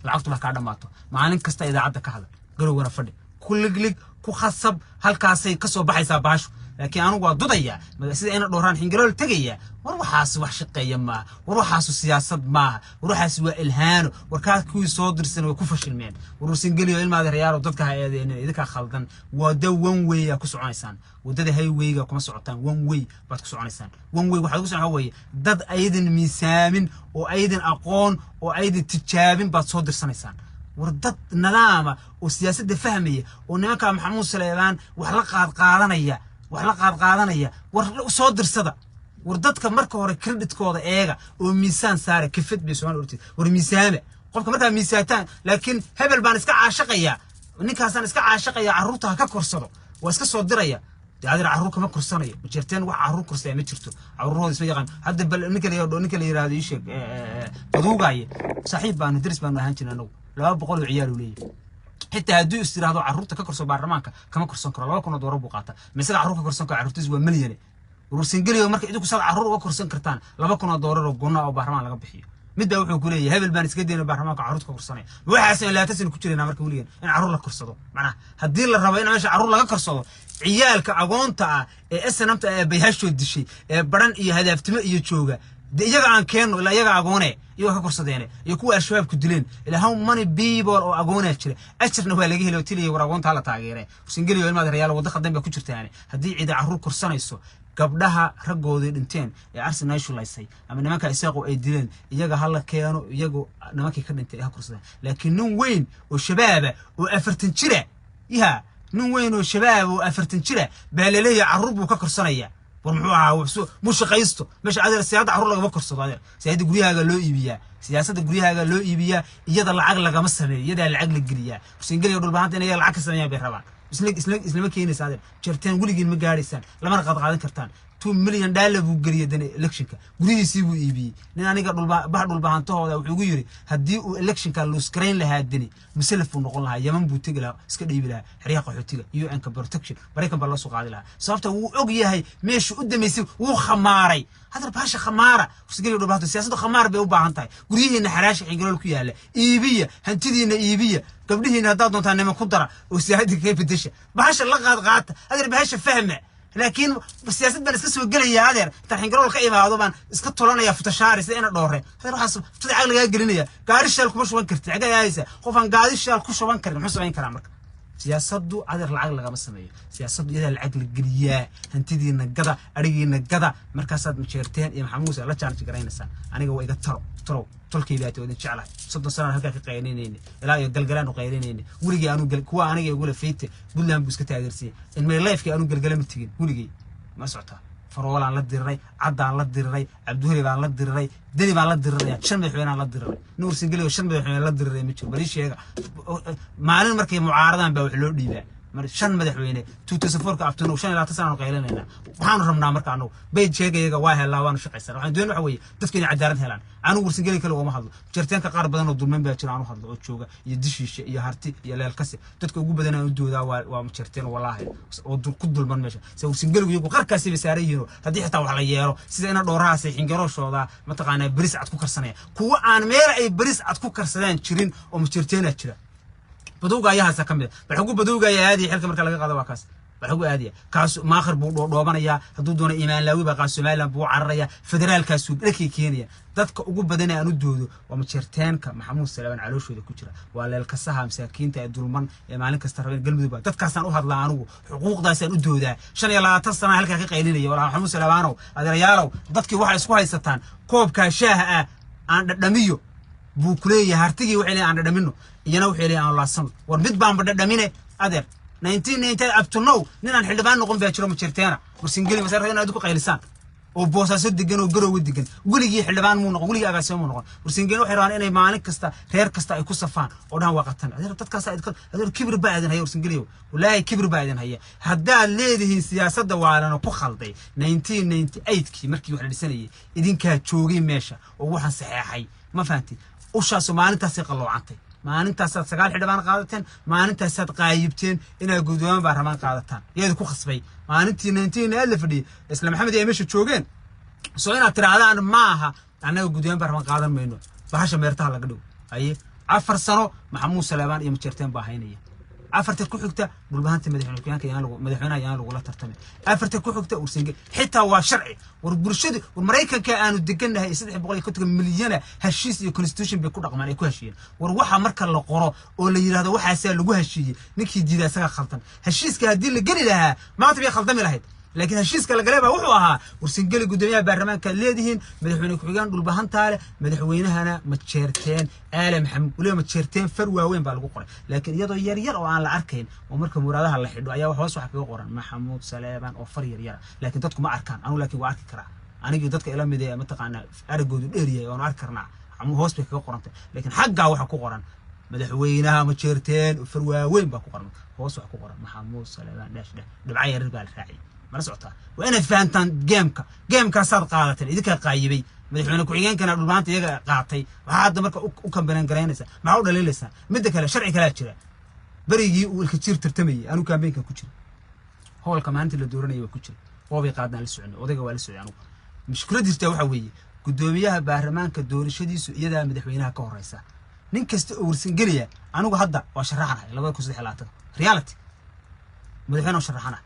lacagtu ma ka dhamaato maalin kasta idaacada ka hadal garowna fadhi kulliglig ku khasab halkaasay ka soo baxaysaa baashu لكن أنا وضديا بس أنا دوران حنقول تجيا وروح حاسو وحشقيا ما وروح حاسو سياسة ما وروح حاسو إلهان وكاد كوي صادر سنة وكفش المين وروح سنجلي علم هذا ريال وضدك هاي إذا كان خالدن وده one way كسر عنيسان وده هاي way كم سرعتان one way بعد كسر عنيسان one way واحد كسر هواي ضد أيدن ميسامن وأيدن أقون وأيدن تجابين بعد صادر سنيسان وردت نظام وسياسة فهمية ونمك محمود سليمان وحلقة قادنية وحلقة قادنية وصادر صدا وردتك مركو ورا كريدت كودا إيجا وميسان سارة كفت بيسوان ورتي ورميسامة qofka markaa miisaataan laakiin hebel baan iska caashaqaya ninkaasaan iska caashaqaya carruurta ha ka korsado waa iska soo diraya adeer carruur kama korsanayo ma jirteen wax carruur korsaya ma jirto carruurooda isma yaqaan hadda bal ninka la yiraahdo ii sheeg baduugaaye saaxiib baanu daris baanu ahaan jirnay anagu 200 ciyaar u leeyahay حتى هدو استراحة عروض ككرسو برلمانك كما كرسون كرا لو كنا دورو بقاطع مثلا عروض كرسون كعروض waa مليون ورسنجلي marka idinku sad carruur uga korsan kartaan 200 doolar oo gonna oo baarlamaan laga bixiyo mid wuxuu ku leeyahay hebel baan iska deena baarlamaanka carruur ka korsanay waxaas la tasin ku jirina marka waligan in carruur la korsado macna hadii la rabo in meesha carruur laga korsado ciyaalka agoonta ah ee SNMta ee bayhasho dishay ee baran iyo hadaftimo iyo jooga iyaga aan keeno ila iyaga agoone iyo ka korsadeen iyo kuwa ashabaab ku dileen ila how many people oo agoone jira ajirna waa laga helo tiliye war agoonta la taageeray singiliyo ilmaad reyaal wada khadam ba ku jirtaan hadii cid carruur korsanayso gabdhaha ragooda dhinteen ee Arsenal shulaysay ama nimanka isaaqo ay dileen iyaga hal keeno iyagu nimankii ka dhintay ha korsadeen laakiin nin weyn oo shabaab oo 40 jira nin weyn oo shabaab oo 40 jira baa la leeyahay carruur buu ka korsanaya ومحوها مش قيسته مش عادل السيادة عروض لقى بكر صداير سيادة جريها قال له إيبيا سياسة جريها قال له إيبيا يدا العقل لقى مصر يدا العقل الجريا وسنجلي يقول بهانتنا هي العكس الثانية بيربان إسلام كيني سادر شرتين قولي جين مجاريسان لما نقطع قاعدين كرتان 2 مليون دولار بوجريه دني إلكشنك قولي يسيبوا إيبي لأن قالوا بعض البهانته هذا وحجوري هديو إلكشن كان لو سكرين لها الدني مسلف ونقول لها يمن بوتجلا سكدي بلا حريقة حتيجا UN كبروتكشن بريكم بالله سوق عادلها صارته وأجيه هاي مش قدام يسيب وخماري هذا باشا خمارة وسجلوا رباطه سياسة خمار بيوبهانتاي قوليه إن حراش يقولوا لك ياله إيبية هنتدي إن إيبية قبله إن هذا دون تاني ما كنترا وسيادة كيف تدش باشا الله قاعد هذا باشا فهمه لكن السياسة بنسكس وجلية هذا تحين قالوا القيمة هذا بان اسكتولنا يا فتشاري سينا دوره هذا راح فتح عقل جا جرينية قارش الكوش وانكرت عقل يايسة خوفان قارش الكوش وانكرت محسوب عين كلامك سياسة دو هذا العقل جا مسميه سياسة دو هذا العقل الجريء هنتدي النجدة أريج النجدة مركزات مشيرتين يا محمود لا تعرف تقرأين السنة أنا جوا إذا ترو تلقي بياتي ودين شعله صد سنة هكذا في قينين لا يقلقلان وقينين ولقي أنا قل كوا أنا يقول فيت قل لهم بسكت أدرسي إن ما لايف كي أنا قلقلان متجين ولقي ما سعتها فرول عن لد الري عد عن لد الري عبدهري عن لد الري دني عن لد الري شن بيحوين عن لد الري نور سنجلي وشن بيحوين عن لد الري متشو بريش يا معلن مركي معارضان بوحلو ديبا شن مدحوينه 2004 كعبتنا وشن لا تسنن قيلنا waxaan rabnaa marka anu beed sheegayga waa helaa waan shaqaysan waxaan doonay waxa weeye dadkii cadaalad helaan anu warsigeli kale uma hadlo jirteenka qaar badan oo dulmeen baa jira anu hadlo oo jooga iyo dishiisha iyo harti iyo leelkasi dadka ugu badan aan u doodaa waa jirteen wallahi oo ku dulman meesha soo warsigeligu iyagu qarkaasi bisaarayeen hadii xitaa wax la yeero sida ina dhoorahaas ay xingarooshooda ma taqaanaa baris cad ku karsanaya kuwa aan meel ay baris cad ku karsadaan jirin oo mujirteena jira بدوغا يا سكمل بحقو بدوغا يا هادي حلك marka laga qaado waa kaas بحقو هادي kaas maakhir buu dhoobanaya haduu doono iimaan laawi ba qaas Soomaaliland buu cararaya federaalkaas uu dhakii Kenya dadka ugu badan aan u doodo waa majirteenka Maxamuud Salaaman calooshooda ku jira waa leelkasaha masaakiinta ee dulman ee maalin kasta rabeen galmudug dadkaasaan u hadlaa anigu xuquuqdaasaan u doodaa 25 sano halka ka qaylinaya walaa Maxamuud Salaamaanow adeerayaalow dadkii waxa isku haysataan koobka shaaha ah aan dhadhamiyo buu kuleeyahay hartigii wixii aan dhadhamino iyana wixii aan la san war mid baan badhamine adeer 1990 up to now ninaan xildhibaan noqon baa jiro ma jirteena warsingeli masar inay aad ku qaylisaan oo boosaaso degan oo garow degan guligii xildhibaan muu noqon guligii agaasimo muu noqon warsingeli waxay rabaan inay maalin kasta reer kasta ay ku safaan oo dhan waqtan adeer dadkaas adeer kibir baadan hay warsingeli walaahi kibir baadan hay hadaa leedihiin siyaasadda waalana ku khalday 1998 kii markii wax la dhisanayay idinka joogay meesha oo waxaan saxeexay ma fahanti ushaas maalintaas qalloocantay maalintaas aad sagaal xidhibaan qaadateen maalintaas aad qaayibteen inay gudooman baarlamaan qaadataan iyada ku khasbay maalintii 19 la fadhiyay isla maxamed ay meesha joogeen soo inaad tiraadaan maaha anaga gudooman baarlamaan qaadan mayno bahasha meertaha laga dhigo aye 4 sano Maxamuud Salaaman iyo majirteen baa haynaya afarta ku xigta dhulbaanta madaxweynaha yaan lagu la tartamay afarta ku xigta ursinga xitaa waa sharci war bulshadu war Mareykanka aanu deganahay 350 milyan heshiis iyo constitution bay ku dhaqmaan ay ku heshiiyeen war waxa marka la qoro oo la yiraahdo waxa lagu heshiiyay ninkii diiday asaga khaldan heshiiska hadii la gali lahaa maanta bay khaldami lahayd لكن هالشيء اللي قلبها وحوها ورسنجلي قدامي برلمان كان ليدهن مدحوين كحجان دول بهانتاله مدحوينها أنا متشرتين آل محمد ولا متشرتين فروا وين بالقرن لكن يضو يرير أو على الأركين ومركب مرادها اللي حدوا أيها وحوس وحكي قرن محمود سليمان وفر يرير لكن تدكم أركان أنا لكن وأرك كرا أنا جدتك إلى مدة متقنا أرجو الإريا وأنا أركرنا عمو هوس بك قرنت لكن حقها waxa ku qoran madaxweynaha ma jeerteen farwaaweyn baa ku qoran hoos waxa ku qoran maxamuud salaaman dash dhibcay yar baa la raacay mala socotaa waa inaad fahantaan geemka saad qaadateen idinka qaayibay madaxweyne ku xigeenkana dhulmaanta iyaga qaatay waxa hadda marka u kambanaan gareynaysa ma u dhaleelaysa mid kale sharci kala jira barigii uu ilka jir tartamayay anu kaambeenka ku jira howlka maanta la dooranayay waa ku jira qoobay qaadaan la socon odayga waa la socon anu mushkilad jirta waxa weeye gudoomiyaha baarlamaanka doorashadiisu iyada madaxweynaha ka horeysa nin kasta oo warsan galiya anigu hadda waa sharaxanahay 2023 reality madaxweynaha sharaxanahay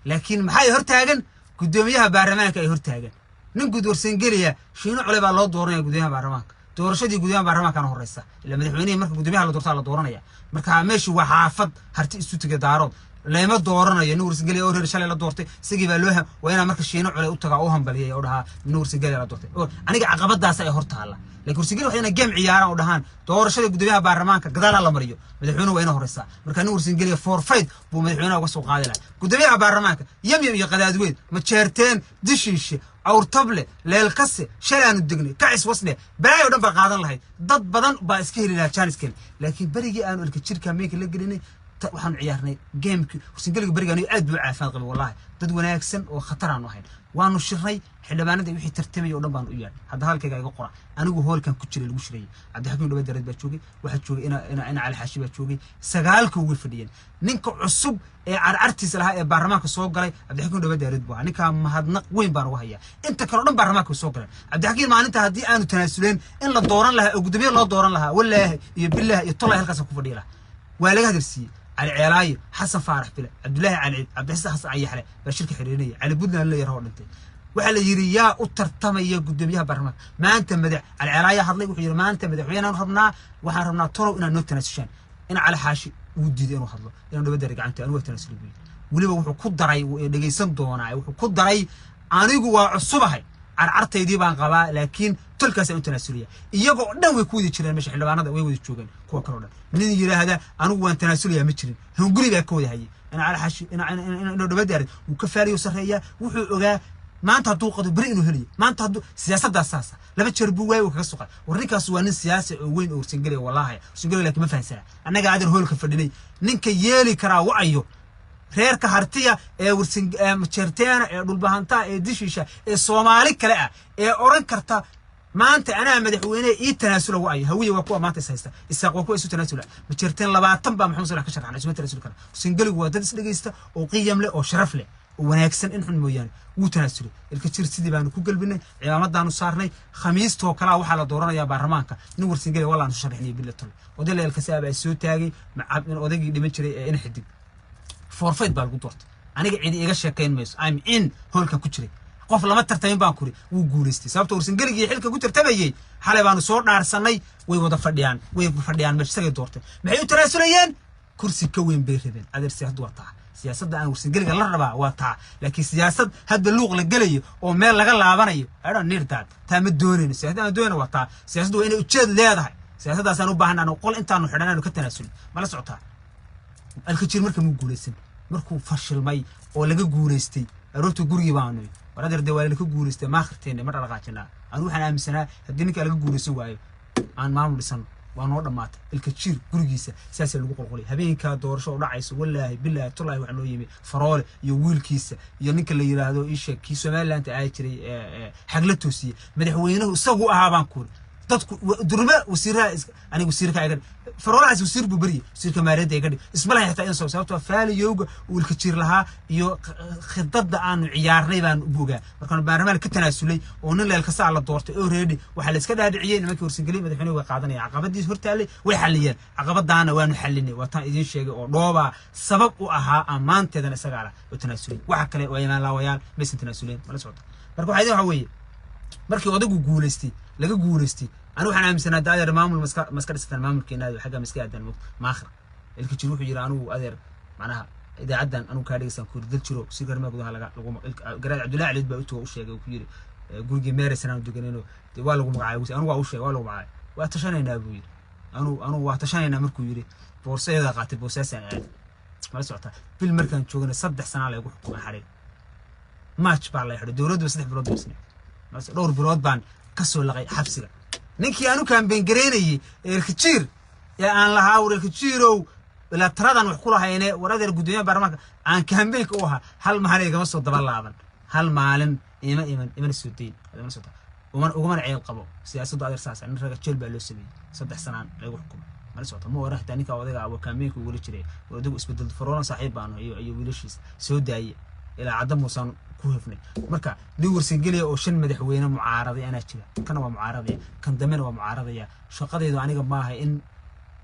laakiin maxay hor taagan gudoomiyaha baarlamaanka ay hor taagan nin gud warsan galiya shiino cule baa loo dooranaya gudoomiyaha baarlamaanka doorashadii gudoomiyaha baarlamaanka ka horeysa ila madaxweynaha marka gudoomiyaha la doortaa la dooranaya marka meeshu waa xaafad harti isu tiga daarood leema dooranayo nin warsan galiya oo reer shalay la doortay isagii baa loo waa inaa marka shiino cule u taga oo hambaliyay oo dhaha nin warsan galiya la doortay aniga caqabadaas ay hor taala laakiin warsan galiya waxayna game ciyaaraan oo dhahaan doorashada gudoomiyaha baarlamaanka gadaal la mariyo madaxweynuhu waa inuu horeysa marka nin warsan galiya forfeit buu madaxweynaha uga soo qaadi lahaa gudoomiyaha baarlamaanka yamyam iyo qadaadweyn ma jeerteen dishiishe awr table leel kase shalaanu degnay kacis wasne baayo dhan ba qaadan lahayd dad badan baa iska heli lahaa chance kale laakiin barigii aanu ilka jirka meeka la gelinay waxaan ciyaarnay gamekii warsan galiga barigaan aad buu caafimaad qabay wallahi dad wanaagsan oo khatar aan ahayn waanu shirnay xildhibaanada wixii tartamay oo dhan baan u yaadhay hadda halkayga iga qora anigu hoolkan ku jiray lagu shirayay cabdixakiin dhabe dareed baa joogay waxa joogay ina cali xaashi baa joogay sagaalka ugu fadhiyeen ninka cusub ee carcartiisa lahaa ee baarlamaanka soo galay cabdixakiin dhabe dareed baa ninka mahadnaq weyn baan uga hayaa inta kale oo dhan baarlamaanka soo galay cabdixakiin maalinta haddii aanu tanaasuleen in la dooran lahaa oo gudoomiye loo dooran lahaa wallaahi iyo billaah iyo tolay halkaas ku fadhiya waa laga hadalsiiyay علي علاي حسن فارح بلا عبد الله علي عبد الحسن حسن عيحله بشركه حريريه علي بدنا اللي يرهو دنتي waxa la yiri yaa u tartamaya gudoomiyaha baarlamaanka maanta madax علي علاي hadlay wuxuu yiri maanta madaxweynaha waxaan rabnaa toro inaan noo tanaasushaan in علي xaashi uu diiday inuu hadlo inuu dabada gacanta anu tanaasul waliba wuxuu ku daray dhageysan doonaa wuxuu ku daray anigu waa cusubahay carcartaydii baan qabaa laakiin tolkaas ay tanaasulaya iyagoo dhan way ku wadi jireen meesha xildhibaanada way wadi joogeen kuwa kale oo dhan nin yiraahda anigu waan tanaasulaya ma jirin hunguri baa ka wada hayay ina cali xashi ina dabada uu ka faariyo sareeya wuxuu ogaa maanta haduu qado bari inuu heliyo maanta haduu siyaasadda asaasa laba jeer buu waay kaga suqay warninkaas waa nin siyaasi oo weyn oo warsan galiya wallahi warsan galiya laakiin ma fahansana annaga aadar hoolka fadhinay ninka yeeli karaa wacayo reerka hartiya ee warsan jeerteena ee dhulbahanta ee dishiisha ee Soomaali kale ah ee oran karta maanta ana madaxweyne ii tanaasulo waay hawiye waa kuwa maanta haysta isaaq waa kuwa isu tanaasula ma jeerteen 20 baa maxamed salax ka shaqaynaa isma tanaasul kara warsan galigu waa dad is dhageysta oo qiyam leh oo sharaf leh wanaagsan in xun mooyaan wuu tanaasulay ilka jir sidii baanu ku galbinay ciidamadaanu saarnay khamiistoo kala waxa la dooranayaa baarlamaanka in warsan galiya wallaan soo sharaxnay bilatul odayla ilka saaba ay soo taagay macabin odaygii dhiman jiray ee in xidig forfeit baa lagu doortay aniga cid iga sheekayn mayso I'm in hoolka ku jiray qof lama tartamin baan kuri wuu guuleystay sababtoo warsan galigii xilka ku tartamayay xalay baanu soo dhaarsanay way wada fadhiyaan meesha sagay doortay maxay u tanaasulayeen kursi ka weyn bay rabeen adeersi hadda waa taa siyaasadda aan warsan galiga la rabaa waa taa laakiin siyaasad hadda luuq la galayo oo meel laga laabanayo ayaan nirdaad taa ma doonayno siyaasadda aan doonayno waa taa siyaasaddu waa inay ujeed leedahay siyaasaddaas aan u baahanaa qol intaanu xidhanaano ka tanaasulin mala socotaa alka jir marka muu guuleysan markuu fashilmay oo laga guuleystay aroorta gurigii baanu waradeer deewaale ka guuleystay ma akhirteena ma dhaqaajinaa anu waxaan aaminsanaa haddii ninka laga guuleysan waayo aan maamul dhisan waa noo dhamaatay ilka jir gurigiisa sidaas lagu qolqolay habeenka doorasho u dhacayso wallaahi billahi tullaahi waxa noo yimi faroole iyo wiilkiisa iyo ninka la yiraahdo isha kii Soomaaliland ay jiray xagla toosiye madaxweynuhu isagu ahaa baan ku dadku durba wasiiraha anigu wasiirka aygan faroolahaas wasiir buu bari wasiirka maariyadda ay gadhi isma lahayn xitaa in soo sababtoo faaliyowga uu ilka jir lahaa iyo khidadda aanu ciyaarnay baan u bogaa markaan baarlamaanka ka tanaasulay oo nin leelka saa la doortay oo reedi waxa la iska dhaadhiciyay nimankii warsan galiya madaxweynuhu qaadanaya caqabadiis hortaalay way xaliyeen caqabadaana waanu xalinay waa tan idin sheegay oo dhooba sabab u ahaa amaanteedan isaga la oo tanaasulay waxa kale oo imaan laawayaal meesan tanaasuleen wala socda marka waxa weeye markii odagu guuleystay laga guuleystay anu waxaan aaminsanaa daadeer maamul maska dhistaan maamulkeena xagga maska aadan maakhir ilka jir wuxuu yiri anu adeer macnaha idaacadan anu ka dhigaysan ku dal jiro si garma gudaha lagu garaad Cabdullaahi Cali baa u sheegay ku yiri gurigii meereysana anu deganayno waa lagu magacaabay anu waa u sheegay waa lagu magacaabay waa tashanayna buu yiri anu waa tashanayna markuu yiri boorseeda qaatay boosaasan aad ma socota bil markaan joogna 3 sano la igu xukumay xarig match baa la xidhay dawladdu 3 bilood bisna dhowr bilood baan ka soo laqay xabsiga ninkii aanu kaambeen gareynayay eelkajiir ee aan lahaa warelkajiirow ila taradan wax ku lahayne waradeer gudoomiyaha baarlamaanka aan kaambeenka u ahaa hal maalin igama soo daba laaban hal maalin ima soo deyn ugama ceel qabo siyaasaddu adeer saas in raga jeel baa loo sameeyay 3 sanaan lagu xukumo ma soo ma wara xitaa ninka odayga abo kaambeenka ugu jiray wadadu isbedel faroona saaxiib baan iyo wiilashiis soo daayay ilaa cadam muusan ku hufnay marka nin warsangeliya oo 5 madaxweyne mucaaraday ana jira kana waa mucaaradaya kan damena waa mucaaradaya shaqadeedu aniga maaha in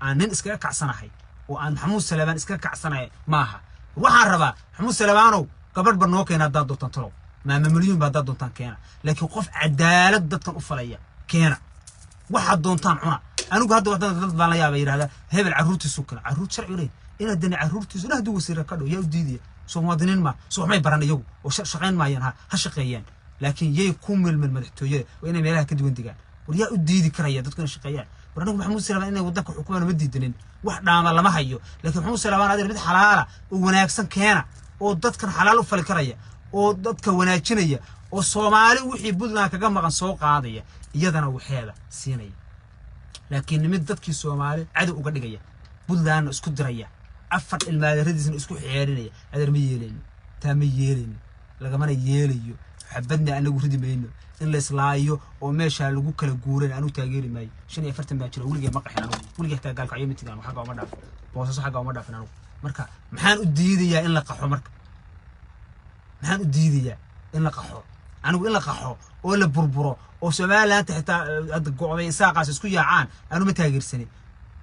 aan nin iskaga kacsanahay oo aan Maxamuud Salabaan iskaga kacsanahay maaha waxaan rabaa Maxamuud Salabaanow gabadh banoo keena dad doontan talo ما مليون بعد دونتان كينا لكن قف عدالة دتن أفليا كينا واحد دونتان عنا أنا قاعد ضد بالله بير هذا هبل عروت السكر عروت شرعي ليه إن الدنيا عروت زنا دو وسيرة كده يا وديدي سو مدنين ما سو ما يبرنا يو وشقين ما ينها هشقيان لكن يكون من مدحتويه وإنا ميلها كده وندقان وريا وديدي كريه دتكون شقيان ورنا محمود سلمان إنه ودك حكومة مدي دنين واحد عمل ما هيو لكن محمود سلمان هذا المد حلالة وناكسن كينا ودت كان حلال وفل كريه oo dadka wanaajinaya oo Soomaali wixii Puntland kaga maqan soo qaadaya iyadana waxeeda siinaya laakiin mid dadkii Soomaali cad uga dhigaya Puntland isku diraya afar ilmaadaradiisna isku xeerinaya adeer ma yeelin taama yeelin laga mana yeelayo xabadna anagu ridi mayno in la islaayo oo meesha lagu kala guuran aanu taageeri maayo 45 baa jira wiliga ma qaxin anagu wiliga taa gaalka ayay mitigaan waxa go'ama dhaaf boosas waxa go'ama dhaafin anagu marka maxaan u diidayaa in la qaxo marka maxaan u diidayaa in la qaxo anigu in la qaxo oo la burburo oo Soomaaliland xitaa go'day saaqaas isku yaacaan aanu ma taageersanin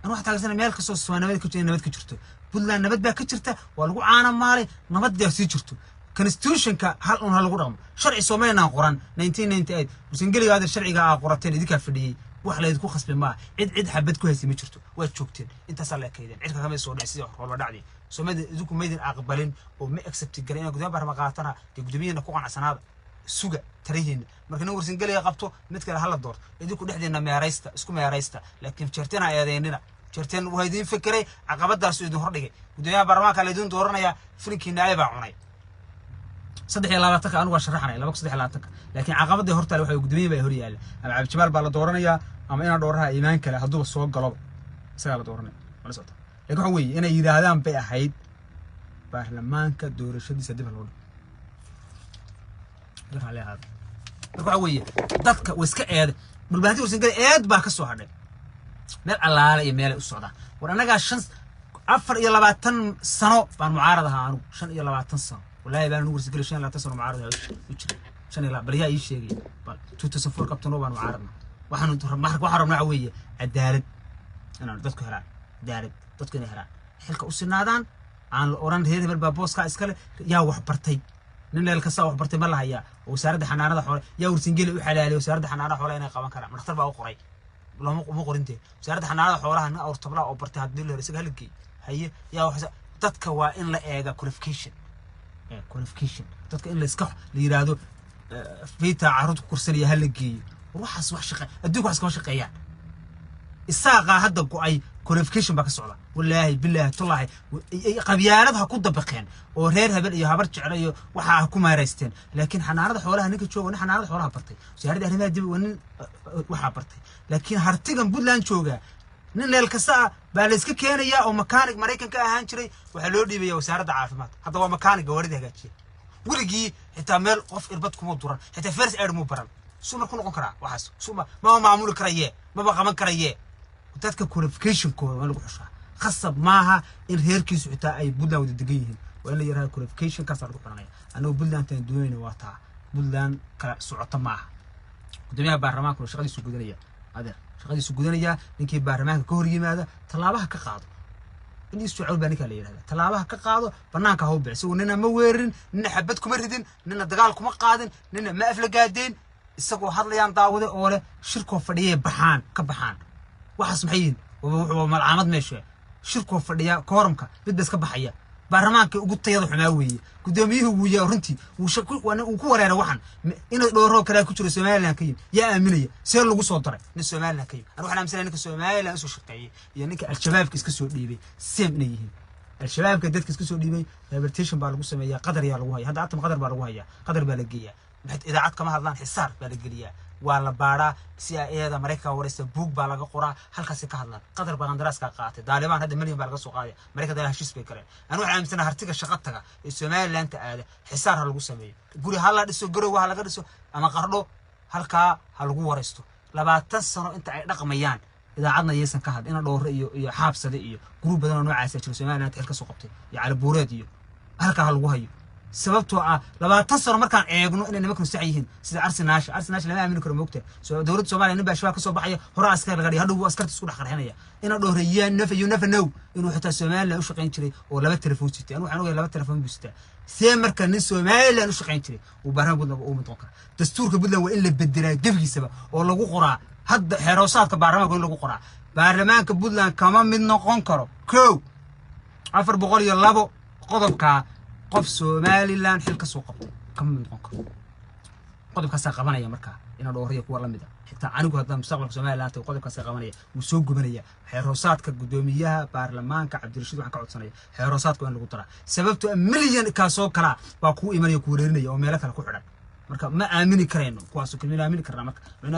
anu waxa taageersanay meel kastoo Soomaaliyeed ka jirto nabad ka jirto Puntland nabad baa ka jirta waa lagu caana maalay nabad daa sii jirto constitutionka hal un lagu dhaqmo sharci Soomaaliland qoran 1998 wasangeliga aad sharciga qorateen idinka fadhiyay wax la idinku khasbay ma cid xabad ku haysi ma jirto waa joogteen inta sala kaydeen cid kama soo dhacsiyay walba dhacday Soomaaliland idinku meedin aqbalin oo ma accept gareeyay gudoomiyaha baarlamaanka gudoomiyaha ku qanacsanaada suga tarihin marka nin warsangeliga qabto mid kale hal door idinku dhexdeena meeraysta isku meeraysta laakiin jeerteen ayadeennina jeerteen waxa idin fikiray caqabadaas idin hordhigay gudoomiyaha baarlamaanka la idin dooranaya filinkiina ay baa cunay 23 anu waa sharaxnay 23 laakiin caqabada horta waxa gudoomiyaha bay hor yaal ama Cabdi Jamal baa la dooranaya ama ina dooraha iimaan kale haduu soo galo isaga la dooranay wala socota laakiin waxa weeye inay yiraahdaan bay ahayd baarlamaanka doorashadiisa dib loo dhigay عليها marka weeye dadka way iska eed bulbaanti warsangeli eed baa ka soo hadhay meel allaale iyo meel u socda war anaga 24 sano baan mucaarad ahaa anu 25 sano wallahi baan ugu warsangeli 25 sano mucaarad u jiray 5 bal yaa ii sheegay bal 2004 kabtano baan mucaaradna waxaan rabnaa weeye cadaalad inaan dadku helaan cadaalad dadku inay helaan xilka u sinaadaan aan la oran reer hebel baa booska iskale yaa wax bartay nin leel ka soo wax bartay ma la hayaa wasaaradda xanaanada xoolaha yaa warsangeli u xalaalay wasaaradda xanaanada xoolaha inay qaban karaan dhakhtar baa u qoray lama qorintee wasaaradda xanaanada xoolaha na awrtabla oo bartay hadii la isaga halkii haye yaa wax dadka waa in la eega qualification dadka in la iska la yiraahdo fiita carruurta ku kursanaya hal geeyo waxaas wax shaqo adduunka wax ka shaqeeyaan isaaqa hadda go'ay qualification ba ka socda wallahi billahi tullahi qabyaaladaha ku dabaqeen oo reer hebel iyo habar jeclayo waxa ku maareysteen laakiin xanaanada xoolaha ninka jooga xanaanada xoolaha bartay wasaaradda arrimaha dib waxa bartay laakiin hartigan Puntland jooga nin leel kasta baa la iska keenaya oo mechanic Mareykanka ahaan jiray waxa loo dhiibay wasaaradda caafimaadka hadda waa mechanic gawaarida hagaajiya wurigii xitaa meel qof irbad kuma duran xitaa first aid mu baran suma ku noqon karaa waxaas suma ma maamul karayee ma qaban karayee dadka qualification kooda lagu xushaa khasab maaha in reerkiisu xitaa ay Puntland wada degan yihiin waa in la yiraahdo qualification ka lagu xanaya anagu Puntland taan doonayna waa taa Puntland kala socota maaha gudoomiyaha baarlamaanka shaqadiisu gudanaya adeer shaqadiisu gudanaya ninkii baarlamaanka ka hor yimaada talaabaha ka qaado in isoo baa ninka la yiraahdo talaabaha ka qaado banaanka ha u bixiso nina ma weerin nina xabad kuma ridin nina dagaal kuma qaadin nina ma aflagaadeen isagoo hadlayaan daawade oo leh shirko fadhiyay baxaan ka baxaan waxaas maxay wuxuu malcamad meesha shirko fadhiya kooramka mid bas ka baxaya baarlamaanka ugu tayada xumaa weeye gudoomiyuhu wuu yaa runtii uu ku wareeray waxan in dhooro kale ku jiro Soomaaliland ka yim yaa aaminaya see lagu soo daray nin Soomaaliland ka yim anu waxaan aaminsan ninka Soomaaliland soo shaqeeyay iyo ninka al-shabaabka iska soo dhiibay same inay yihiin al-shabaabka dadka iska soo dhiibay rehabilitation baa lagu sameeyaa qadar yaa lagu hayaa hadda atam qadar baa lagu hayaa qadar baa la geeyaa maxay idaacad kama hadlaan xisaar baa la geliyaa ولا بارا CIA هذا أمريكا ورئيس بوك بالغ قرا هل كسي كهلا قدر بغندراس كقاطع دالبان هذا مليون بالغ سوقاية أمريكا ده هشيس بيكره أنا وحنا مثلنا هرتيك الشقتها السومال اللي أنت قاعد حسار هالجو سمي قولي هلا دسو قروا وهلا قرسو أما قرنو هالكا هالجو ورستو لبعد تنسى أنت رقميان إذا عدنا يسن كهد إن دور حابس ذي جروب بدنا نوع عسى السومال أنت هلك سوقتي يعني بوريديو هلكا هالجو هيو sababtoo laba tasar markaan eegno inay nimanku saxiixin sida Arsenal lama aamini karo moogta soo dawladda Soomaaliya in baashwa ka soo baxaya hore askar laga dhigay hadhow askarta isku dhaxarxinaya ina dhoorayaan you never know inuu xitaa Soomaaliya u shaqeyn jiray oo laba telefoon sitay anu waxaan ogahay laba telefoon buu sitaa see marka nin Soomaaliya u shaqeyn jiray oo baaran budna oo mid qofka dastuurka budna waa in la bedelaa gabigiisaba oo lagu qoraa hadda xeeroosaadka baarlamaanka in lagu qoraa baarlamaanka Puntland kama mid noqon karo koow 402 qodobka qof Somaliland xilka soo qabtay kam mid noqon karo qodobka saa qabanaya marka ina dhooriyo kuwa la mid ah xitaa anigu hadda mustaqbalka Somaliland qodobka saa qabanaya wuu soo gubanaya xeeroosaadka gudoomiyaha baarlamaanka Cabdirashiid waxaan ka codsanaya xeeroosaadka in lagu dara sababtoo milyan ka soo kala waa ku imanaya ku wareerinaya oo meel kale ku xidhan marka ma aamini kareyno kuwaas oo kaliya aamini karna marka ma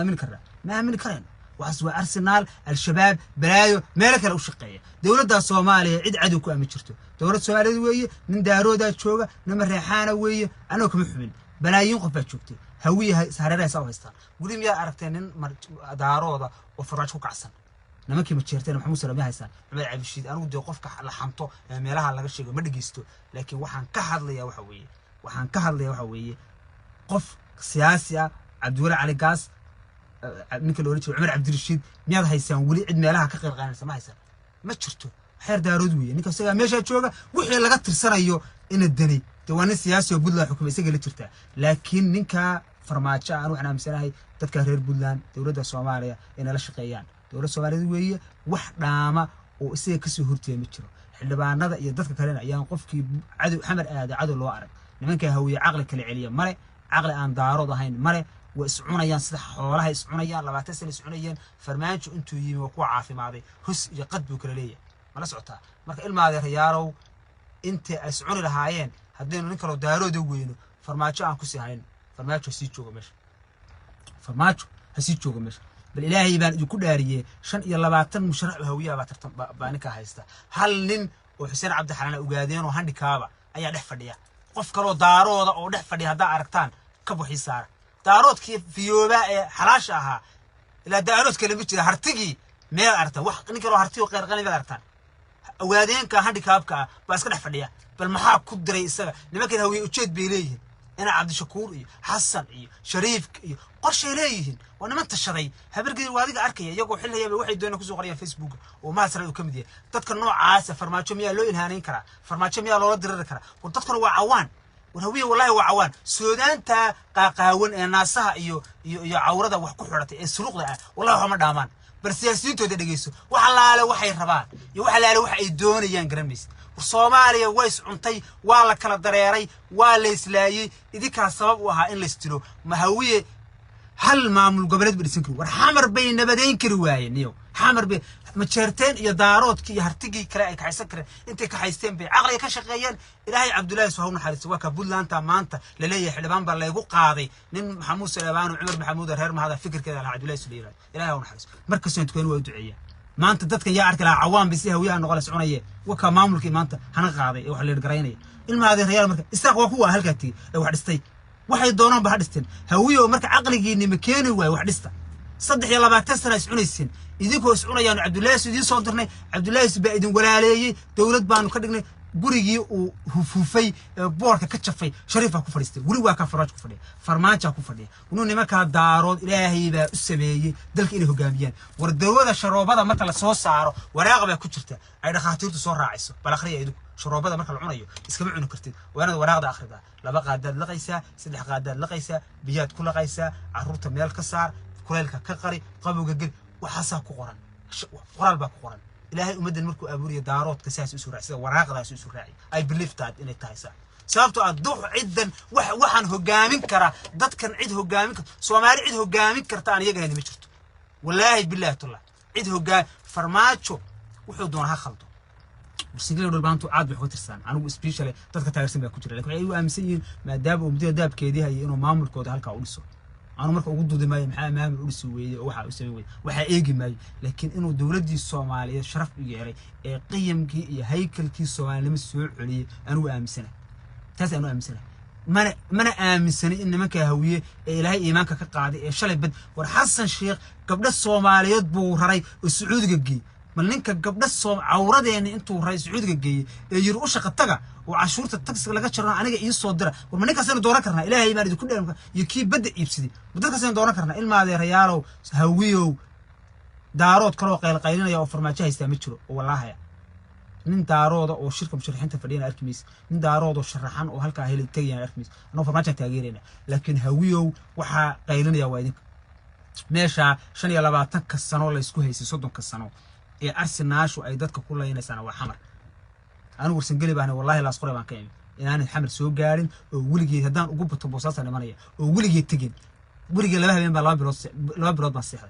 aamini kareyno وحسوا أرسنال الشباب بلايو مالك الأوشقية دولة الصومالية عد عدو كأمي شرتو دولة الصومالية ويا من دارو دا تشوغا نمر ريحانة ويا أنا كمحمل بلايين قفات شوكتي هوية سهرة سوا هستان قولي يا أركتين دارو دا وفراجكو كعسن نمكي متشيرتين محمود سلامي هستان عمل عبد الشيد أنا ودي قفك لحمتو ميلها على غشيغو ما دغيستو لكن waxaan ka hadlaya waxa weeye qof siyaasi ah Abdulla Ali Gaas ninka loo leeyahay Umar Cabdirashiid miyaad haysan wali cid meelaha ka qeyb qaadanaysa ma haysan ma jirto xeer daarood weeye ninka isaga meesha jooga wixii laga tirsanayo in dani diiwaan siyaasi oo Puntland xukuumay isaga la jirta laakiin ninka farmaajo aan waxaan aaminsanahay dadka reer Puntland dawladda Soomaaliya inay la shaqeeyaan dawladda Soomaaliya weeye wax dhaama oo isaga ka soo horteeyay ma jiro xildhibaanada iyo dadka kale ayaan qofkii cadu xamar aad loo arag nimanka hawiye aqli kale celiya mare aqli aan daarood ahayn mare واسعونيان صح حولها اسعونيان لبا تسل اسعونيان فرمانجو انتو يمي وكو عافيماداي هس iyo qad buu kala leeyahay mala socota marka ilmaade riyaalow inta ascuuni lahaayeen hadaynu nin kale daarooda weyno farmaajo aan ku sii hayn farmaajo si jooga meesha bal ilaahay baan idinku dhaariyay 25 musharax hawiya baa tartan baa ninka haysta hal nin oo Xuseen Cabdi Xalaan ogaadeen oo handikaaba ayaa dhex fadhiya qof kale oo daarooda oo dhex fadhiya hadaa aragtaan ka buuxi saar دارود كيف فيوبا حلاش أها إلا دارود كلمة كذا هرتجي ما أرتا وح نكرو هرتي وغير غني ما أرتان وهذين كهندي كابكا بس كده فديا بالمحا كدري السبب لما كده هو يوجد بيليه أنا عبد الشكور حسن شريف قرش إليه وأنا ما انتشري هبرجي وهذيك أركيه يقول حلها يبي واحد دونه كذو قريه فيسبوك وما سرقوا كم دي تذكر نوع عاسة فرماتشو ميا لو إنهانين كرا فرماتشو ميا لو درر كرا وتذكر وعوان وهوية والله وعوان سودان تا قاقاون الناسها iyo cawrada wax ku xirtay ee suruqda wallahi waxa ma dhaamaan barsiyaasintooda dhageyso waxa laale waxay rabaan iyo waxa laale wax ay doonayaan garamis Soomaaliya way iscuntay waa la kala dareeray waa la islaayay idinka sabab u ahaa in la istilo ma hawiye hal maamul goboleed bidsan karo war xamar bay nabadeyn kari waayeen iyo xamar bay ma jeerteen iyo daaroodkii iyo hartigii kale ay ka haysan kareen intay ka haysteen bay aqliga ka shaqeeyeen ilaahay Cabdullaahi Subhanahu xariis waa ka Puntland maanta la leeyahay xildhibaan baa lagu qaaday nin Maxamuud Salabaan oo Umar Maxamuud reer mahada fikirkeeda la Cabdullaahi Subhanahu ilaahay uu xariis marka soo intuu waa duceeyaa maanta dadka yaa arkay la cawaan bisi hawiyaha noqon soconayee waka maamulkii maanta hana qaaday wax la gareynay ilmaade reer marka isaaq waa kuwa halkaati wax dhistay waxay doonaan ba hadisteen hawiyo marka aqligiina ma keeni waay wax dhista 23 sano iscunaysin idinkoo iscunayaan Cabdullaahi sidii soo dirnay Cabdullaahi baa idin walaaleeyay dawlad baanu ka dhignay gurigii uu hufufay boorka ka jafay shariifa ku fadhiistay wali waa ka faraaj ku fadhiya farmaajo ku fadhiya inuu nimanka daarood ilaahay baa u sameeyay dalka inay hogaamiyaan war dawlada sharoobada marka la soo saaro waraaqba ku jirta ay dhaqaatiirtu soo raacayso bal akhriya idinku sharoobada marka la cunayo iskama cuni kartid waana waraaqda akhrida laba qaadad laqaysa saddex qaadad laqaysa biyaad ku laqaysa caruurta meel ka saar kuleelka ka qari qabowga gal waxa ku qoran qoraal baa ku qoran ilaahay umadan markuu abuuriyo daaroodka saas u soo raacay waraaqdaas u soo raacay I believe that inay tahay sax sababtoo ah duux ciidan waxaan hogaamin kara dadkan cid hogaamin Soomaali cid hogaamin karta aan iyaga ma jirto wallahi billahi tullah cid hogaan farmaajo wuxuu doonaha khaldo بسيجلو البانتو عاد بحوترسان أنا سبيشال تذكر تايرسين بكتير لكن أيوة أمسيين ما داب ومدير داب كيدي هاي إنه معمول كود هالكا أولسو أنا مركب وجود دماء محامي أرسل ويا وحى أسوي وحى إيجي ماي لكن إنه دولتي الصومالية شرف يجري قيم كي هيكل كي الصومالي مسؤول عليه أنا أمسنا تاسع أنا أمسنا من أمسني إن ما كهوية إلهي إيمانك كقاعدة شلي بد ورحسن شيخ قبل الصوماليات بورهاي السعود جي ملنك قبل الصوم عورده يعني أنتوا رئيس سعود جي يروش قطعة وعشورة التكس اللي قشرنا أنا جاي يصدره ومنك أصلا دورنا كرنا إلهي ما يريد كل يكيب بدء يبسدي بدك أصلا دورنا كرنا إلما هذا رياله هويه دارود كلو قيلين يا فرماجة يستمتشروا والله يا من دارود أو شركة مشرحين تفرينا أركميس من دارود وشرحان أو هالك هيل تجينا أركميس أنا فرماجة تاجرنا لكن هويه وح قيلين يا وايدك ماشى شن يلا بعتك السنة ولا يسكوه يصدق كالسنة أرسناش وأيدتك كلها هنا سنة وحمر أنا ورسنجلي بأنا والله لا أسقط ما كان إن أنا الحمر سوق جارين وولجي هدان وجوب تبصات أنا مانية وولجي تجين ولجي لا بين لا براد مسيحة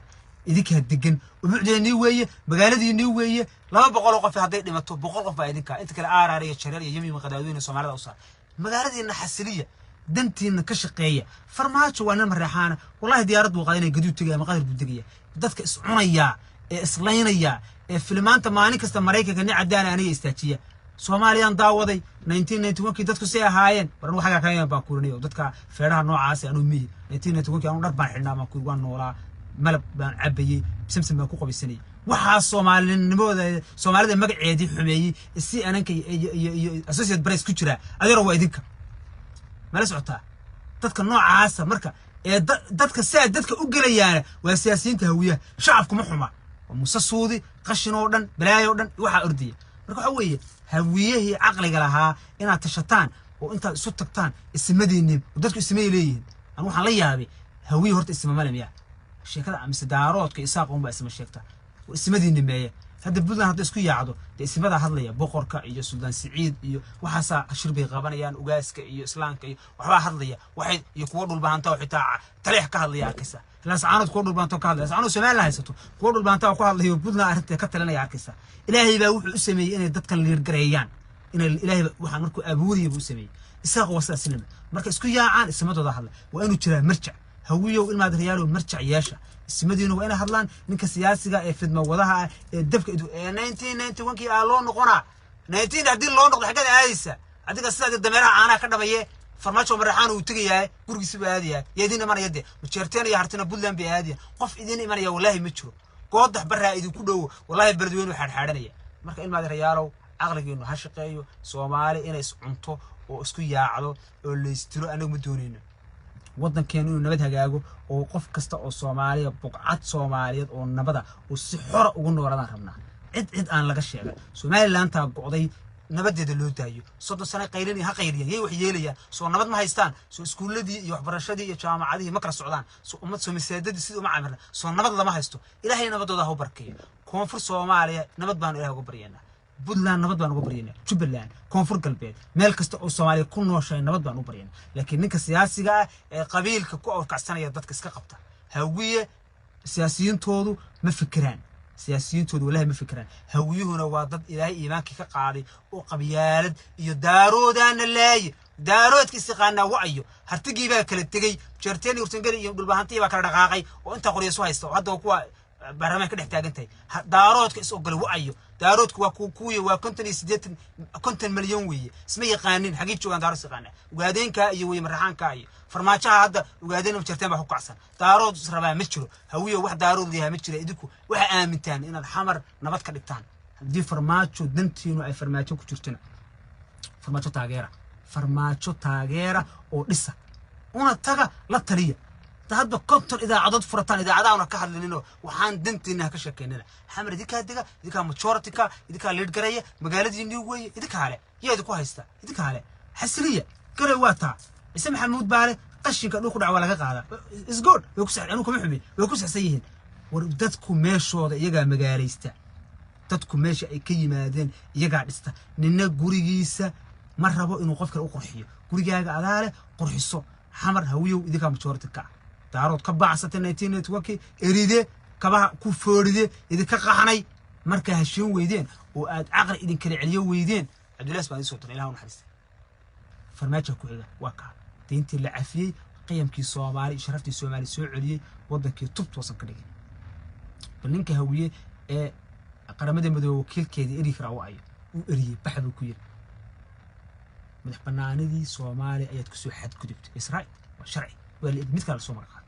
إذيك هتجين وبعدين نيوية بقالدي نيوية لا بقول في هذا ما تو بقول في إذيك أنت كلا عارية شريرة يمي مقدادين الصومالية أوصل بقالدي إن حسلية دنتي إن كشقية فرماتش وأنا مريحانة والله ديارات وقاينة جديد تجي مقادر بدقية بدك إسعونية إسلينية فيلمان تماني كاستمريكا كني عدانا أنا استاتية سوماليان داودي 1991 كي دتكو سي هايين ورن waxa ka yaan baan kurniyo dadka feeraha noocaas aanu mi 1991 aanu dhar baan xilnaa ma kurwaan noolaa malab baan cabayay samsam baan ku qabisanay waxa Soomaalida magaceedii xumeeyay si ananka iyo associate press ku jira adeero waa idinka mala socota dadka noocaas marka ee dadka si dadka u galayaan waa siyaasiyiinta hawiyaha shacabku ma xuma ومسسودي قشنو دن بلايو دن waxa ordiye marka waxa weeye hawiyahi aqliga lahaa inaad tashataan oo inta isu tagtaan ismadiinnim dadku ismay leeyihiin anu waxaan la yaabay hawiy horta isma malamiya sheekada amise daaroodka isaaq uun ba isma sheegta ismadiinnim meeya hadda buntland hadda isku yaacdo ismada hadlaya boqorka iyo Suldaan Siciid iyo waxaasa shirbay qabanayaan ugaaska iyo islaamka iyo waxba hadlaya waxay iyo kuwa dhulbaanta oo xitaa tariix ka hadlaya arkaysa لا سعانود كودل بانتو كهذا سعانود سمال لا يسطو كودل بانتو كهذا هي بدنا أرنت كتلنا يعكسها إلهي بوح اسمي إن دتك اللي رجريان إن الإلهي وح مركو أبوري بوسمي الساق وصل سلم مركز كويا عن السماد ضحله وإنه ترى مرجع هويه وإلما درياله مرجع ياشا السمدين وإنا هرلان منك سياسة في الموضوعها الدفك 1991 كي ألون نقنا 19 عدين لون نقد حاجة عايزة عندك السنة الدميرة أنا كنا بيه فرماتشو مرحان وتجيه كورجس بهذه يدينا مرة يده وشرتين يهرتنا بولن بهذه قف إيدينا مرة والله متشو قاضح برا إيدي كله والله بردوين وحرحرنيه مرك إلما درياله أغلق إنه هالشقيو سومالي إنا يسعنتو وإسكو يعلو اللي يستلو أنا مدونين وضن كانوا نبتها جاجو وقف كستا أو سومالي بقعة سوماليات أو نبتها والسحر وقلنا ورانا ربنا عد أنا لقى الشيء سومالي اللي أنت قاضي نبدأ دلوه تايو صد السنة قيلني ها قيليا هي وحيليا سو نبض ما هيستان سو سكول دي يحبرش دي يجامع دي مكر السودان سو أمد سو مسدد دي سيد ومع عمرنا سو نبض ما هيستو إلهي نبض ده هو بركية كونفر سوماليا نبض بان إلهي قبرينا بدلان نبض بان قبرينا جبلان كونفر قلبي مالك او سوماليا كل نوع شيء نبض بان قبرينا لكن نك سياسي قبيل كو أو كعسنا يدتك اسكا قبطة هوية سياسيين تودو ما فكران سياسيين تود ولا هم فكران هويهنا وضد إلهي إيمانك كقاضي وقبيالد يدارودان الله دارود كيسقانا وعيو هرتجي بقى كل تجي شرتين يرتنقل يقول بهانتي بقى رقاقي وأنت قريه سويستو هذا هو برنامج كده يحتاج أنت دارود كيسقل وعيو دارود كوكوي وكنتني سديت كنت مليون ويا اسمي قانين حقيقة شو عن دارود سقانا وقاعدين كاي ومرحان كاي فرماتشها هذا وقاعدين وشرتين بحق عسل دارود سربا متشرو هوية واحد دارود ليها متشرو إدكو واحد آمنتان إن الحمر نبات كدكتان دي فرماتشو دنتينو أي فرماتشو كشرتنا فرماتشو تاجيرة أو لسه ونا تجا لا تريه تهدو كنتر إذا عدد فرطان إذا عداونا كحل لنو وحان دنتي إنها كشكيننا حمر ديكا متشورتكا ديكا ليدقرية مقالة نيوغوية ديكا عليه يا ديكو هايستا ديكا عليه حسرية قريواتا اسم حمود بالي قشنك لو كدع ولا قاعده is good ويكسح عنو كم حبي ويكسح سيهن ودadku meeshooda iyaga magaaleysta dadku meesha ay ka yimaadeen iyaga dhista ninna gurigiisa ma rabo inuu qof kale u qurxiyo gurigaaga adaale qurxiso xamar hawiyow idinka majority-ka daarood ka baacsatay 1991 eride kabaha ku fooride idinka qaxnay marka hashin weydeen oo aad aqri idin kala celiyo weydeen Cabdullaah baan soo tan ilaahu naxariista farmaajo ku xiga waa ka diintii la cafiyay qiyamkii Soomaali sharaftii Soomaali soo celiyay wadankii tubta wasan ka dhigay baninka hawiye ee qaramada madoow wakiilkeedii eri kara waayo uu eriyay baxdu ku yiri madax banaanidii Soomaali ayaad ku soo xadgudubtay Israa'iil waa sharci wali mid kale soo marqaa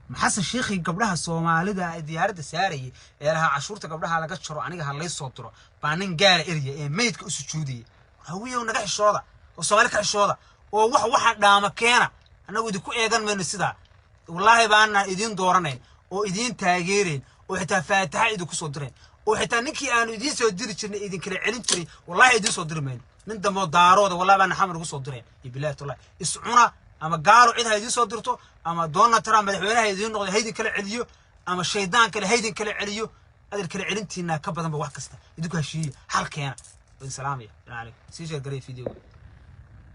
maxasan sheekhi gabdhaha Soomaalida ay diyaaradda saarayay ee laha cashuurta gabdhaha laga jaro aniga halay soo diro baanin gaar eriya ee meydka u sujuudiyay hawiye naga xishooda oo Soomaali ka xishooda oo waxa dhaama keena anagu idinku eegan mayno sida wallahi baana idin dooranayn oo idin taageereen oo xitaa faataha idinku soo direen oo xitaa ninkii aanu idin soo diri jirnay idin kala celin jiray wallahi idin soo dirmayno nin damo daarooda wallahi baana xamar ugu soo direen billahi wallahi iscuna ama gaalo cid ha idin soo dirto ama Donald Trump madaxweynaha idin noqday haydin kala celiyo ama shaydaan kale haydin kala celiyo adil kala celintiina ka badan ba wax kasta idinku heshiiyo halkeena salaam alaykum sii sheer garay video